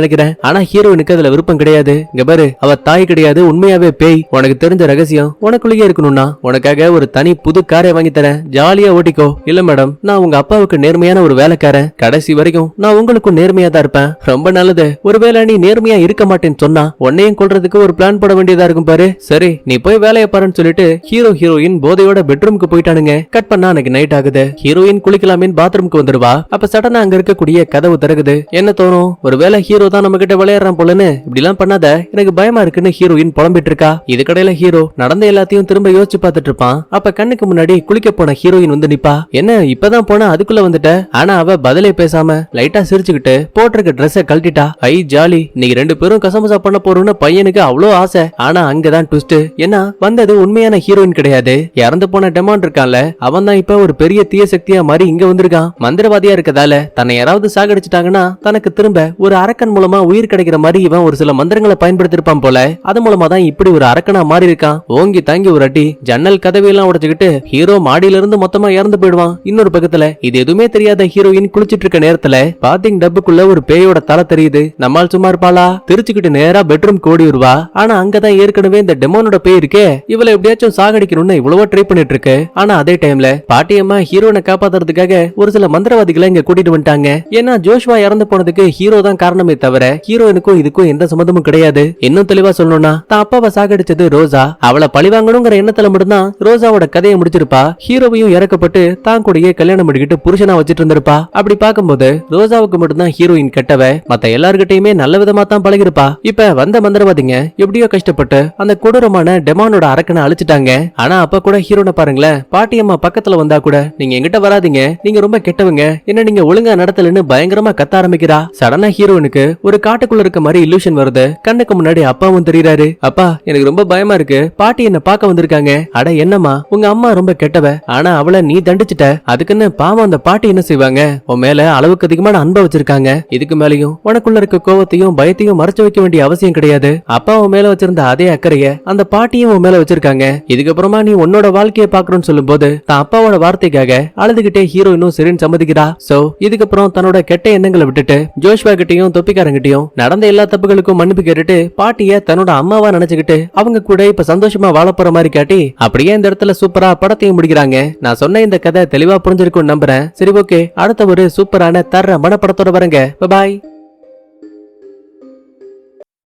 நினைக்கிறேன். ஆனா ஹீரோயினுக்கு அதுல விருப்பம் கிடையாது. இங்க பாரு, அவ தாய் கிடையாது, உண்மையாவே பேய். உனக்கு தெரிஞ்ச ரகசியம் உனக்குள்ளேயே இருக்கணும்னா உனக்காக ஒரு தனி புது காரை வாங்கி தரேன், ஜாலியா ஓட்டிக்கோ. இல்ல மேடம், நான் உங்க அப்பாவுக்கு நேர்மையான ஒரு வேலைக்காரன், கடைசி வரைக்கும் நான் உங்களுக்கும் நேர்மையா தான் இருப்பேன். ரொம்ப நல்லது. ஒருவேளை நீ நேர்மையா இருக்க மாட்டேன்னு சொன்னா உன்னையும் கொல்றதுக்கு ஒரு பிளான் போட வேண்டியதா இருக்கும் பாரு. சரி, நீ போய் வேலையை பாருன்னு சொல்லிட்டு ஹீரோயின் போதையோட பெட்ரூமுக்கு போயிட்டானுங்க. கட் பண்ணா அன்னைக்கு நைட் ஆகுது. ஹீரோயின் குளிக்கலாமே பாத்ரூமுக்கு வந்துருவா. அப்ப சடனா அங்க இருக்கக்கூடிய கதவு திறகுது. என்ன தோணும், ஒருவேளை ஹீரோ தான் நம்ம கிட்ட விளையாடுறான் போலன்னு. இப்படி எல்லாம் பண்ணாத, எனக்கு பயமா இருக்குன்னு ஹீரோயின் புலம்பிட்டு இருக்கா. இது கடையில ஹீரோ நடந்த எல்லாத்தையும் திரும்ப யோசிச்சு பார்த்துட்டு இருப்பான். அப்ப கண்ணுக்கு முன்னாடி குளிக்க போன ஹீரோயின் வந்து நிப்பா. என்ன இப்பதான் போனா அதுக்குள்ள வந்துட்ட? ஆனா அவ பதிலே பேசாம லைட்டா சிரிச்சுக்கிட்டு போட்டிருக்க ட்ரெஸ்ஸ கழட்டிட்டா. ஐ ஜாலி, இன்னைக்கு ரெண்டு பேரும் கசமசா பண்ண போறோம்னு பையனுக்கு அவ்வளோ ஆசை. ஆனா அங்கதான் ட்விஸ்ட். ஏன்னா வந்தது உண்மையான ஹீரோயின் கிடையாது, இறந்து போன டெமான் இருக்கான்ல, அவன் தான் இப்ப ஒரு பெரிய தீய சக்தியா மாறி இங்க வந்திருக்கான். மந்திரவாதியா இருக்கதால தன்னை யாராவது சாகடிச்சிட்டாங்கன்னா தனக்கு திரும்ப ஒரு அரக்கன் மூலமா உயிர் கிடைக்கிற மாதிரி இவன் ஒரு சில மந்திரங்களை பயன்படுத்திருப்பான் போல. அது மூலமா தான் இப்படி ஒரு அரக்கனா மாறி இருக்கான். ஓங்கி தாங்கி ஒரு அடி ஜன்னல் கதவையெல்லாம் உடைச்சுக்கிட்டு ஹீரோ மாடியில இருந்து மொத்தமா இறந்து போயிடுவான். இன்னொரு பக்கத்துல இது எதுவுமே தெரியாத ஹீரோயின் குளிச்சிட்டு இருக்க நேரத்துல பாத்திங் டப்புக்குள்ள ஒரு பேயோட தலை தெரியுது. நம்மால் சும்மா இருப்பாளா? திருச்சிக்கிட்டு நேரா பெட்ரூம் ஓடி வருவா. ஆனா அங்கதான் ஏற்கனவே இந்த டெமோனோட பேய் இருக்கே, இவளை எப்படியாச்சும் சாகடிக்கணும்னு இவ்வளவோ ட்ரை பண்ணிட்டு இருக்கு. ஆனா அதே டைம்ல பாட்டியம்மா ஹீரோனை காப்பாத்துறதுக்காக ஒரு சில மந்திரவாதிகளை இங்க கூட்டிட்டு வந்துட்டாங்க. ஏன்னா ஜோஷ்வா இறந்து போனதுக்கு ஹீரோ தான் காரணமே தவிர ஹீரோயினுக்கும் இதுக்கும் எந்த சம்மந்தமும் கிடையாது. இன்னும் தெளிவா சொல்லணும்னா தான் அப்பாவை சாகடிச்சது ரோசா. அவளை பழிவாங்கணுங்கிற எண்ணத்துல மட்டும்தான் ரோசாவோட கதையை முடிச்சிருப்பா. ஹீரோவையும் இறக்கப்பட்டு தான் கூடயே கல்யாணம் பண்ணிக்கிட்டு புருஷனா வச்சிட்டு இருந்திருப்பா. அப்படி பார்க்கும்போது ரோசாவுக்கு மட்டும்தான் ஹீரோயின் கெட்டவ, மத்த எல்லார்கிட்டயுமே நல்ல விதமா தான் பழகிருப்பா. இப்ப வந்த மந்திரவாதிங்க எப்படியோ கஷ்டப்பட்டு அந்த கொடூரமான டெமானோட அரக்கனை அழிச்சிட்டாங்க. ஆனா அப்ப கூட ஹீரோனை பாருங்களேன், பாட்டியம்மா பக்கத்துல வந்தா கூட நீங்க எங்கிட்ட வராதீங்க, நீங்க ரொம்ப கெட்டவங்க, என்ன நீங்க ஒழுங்கா நடத்தலன்னு பயங்கரமா கத்த ஆரம்பிக்கிறா. சடனா ஹீரோனுக்கு ஒரு காட்டுக்குள்ள இருக்க மாதிரி இல்லூஷன் வருது. கண்ணுக்கு முன்னாடி அப்பாவும் தெரியுறாரு. அப்பா, எனக்கு ரொம்ப பயமா இருக்கு, பாட்டி என்ன பார்க்க வந்திருக்காங்க. அட என்னம்மா, உங்க அம்மா ரொம்ப கெட்டவ, ஆனா அவளை நீ தண்டிச்சிட்ட, அதுக்குன்னு பாவம் அந்த பாட்டி என்ன செய்வாங்க? உன் மேல அளவுக்கு அதிகமான அன்பை வச்சிருக்காங்க. இதுக்கு மேலையும் உனக்குள்ள இருக்க கோவத்தையும் பயத்தையும் மறைச்சு வைக்க வேண்டிய அவசியம் கிடையாது. அப்பா உன் மேல வச்சிருந்த அதே அக்கறைய அந்த பாட்டியும் உன் மேல வச்சிருக்காங்க. இதுக்கப்புறமா நீ உன்னோட வாழ்க்கையை பாக்கணும்னு சொல்லும் போது தான் அப்பாவோட வார்த்தைக்காக அழுதுகிட்டே ஹீரோயினும் சரின்னு சம்மதிக்கிறா. சோ இதுக்கப்புறம் தன்னோட கெட்ட எண்ணங்களை விட்டுட்டு ஜோஷ்வா கிட்டையும் தொப்பிக்காரங்கிட்டையும் நடந்த எல்லா தப்புகளுக்கும் மன்னிப்பு கேட்டுட்டு பாட்டிய தன்னோட அம்மாவா நினைச்சுக்கிட்டு அவங்க கூட இப்ப சந்தோஷமா வாழ போற மாதிரி காட்டி அப்படியே இந்த இடத்துல சூப்பரா படத்தையும் முடிக்கிறாங்க. நான் சொன்ன இந்த கதை தெளிவா புரிஞ்சிருக்கும் நம்புறேன். சரி, ஓகே, அடுத்த ஒரு சூப்பரான தர மனப்படத்தோட வரங்க. பாய்.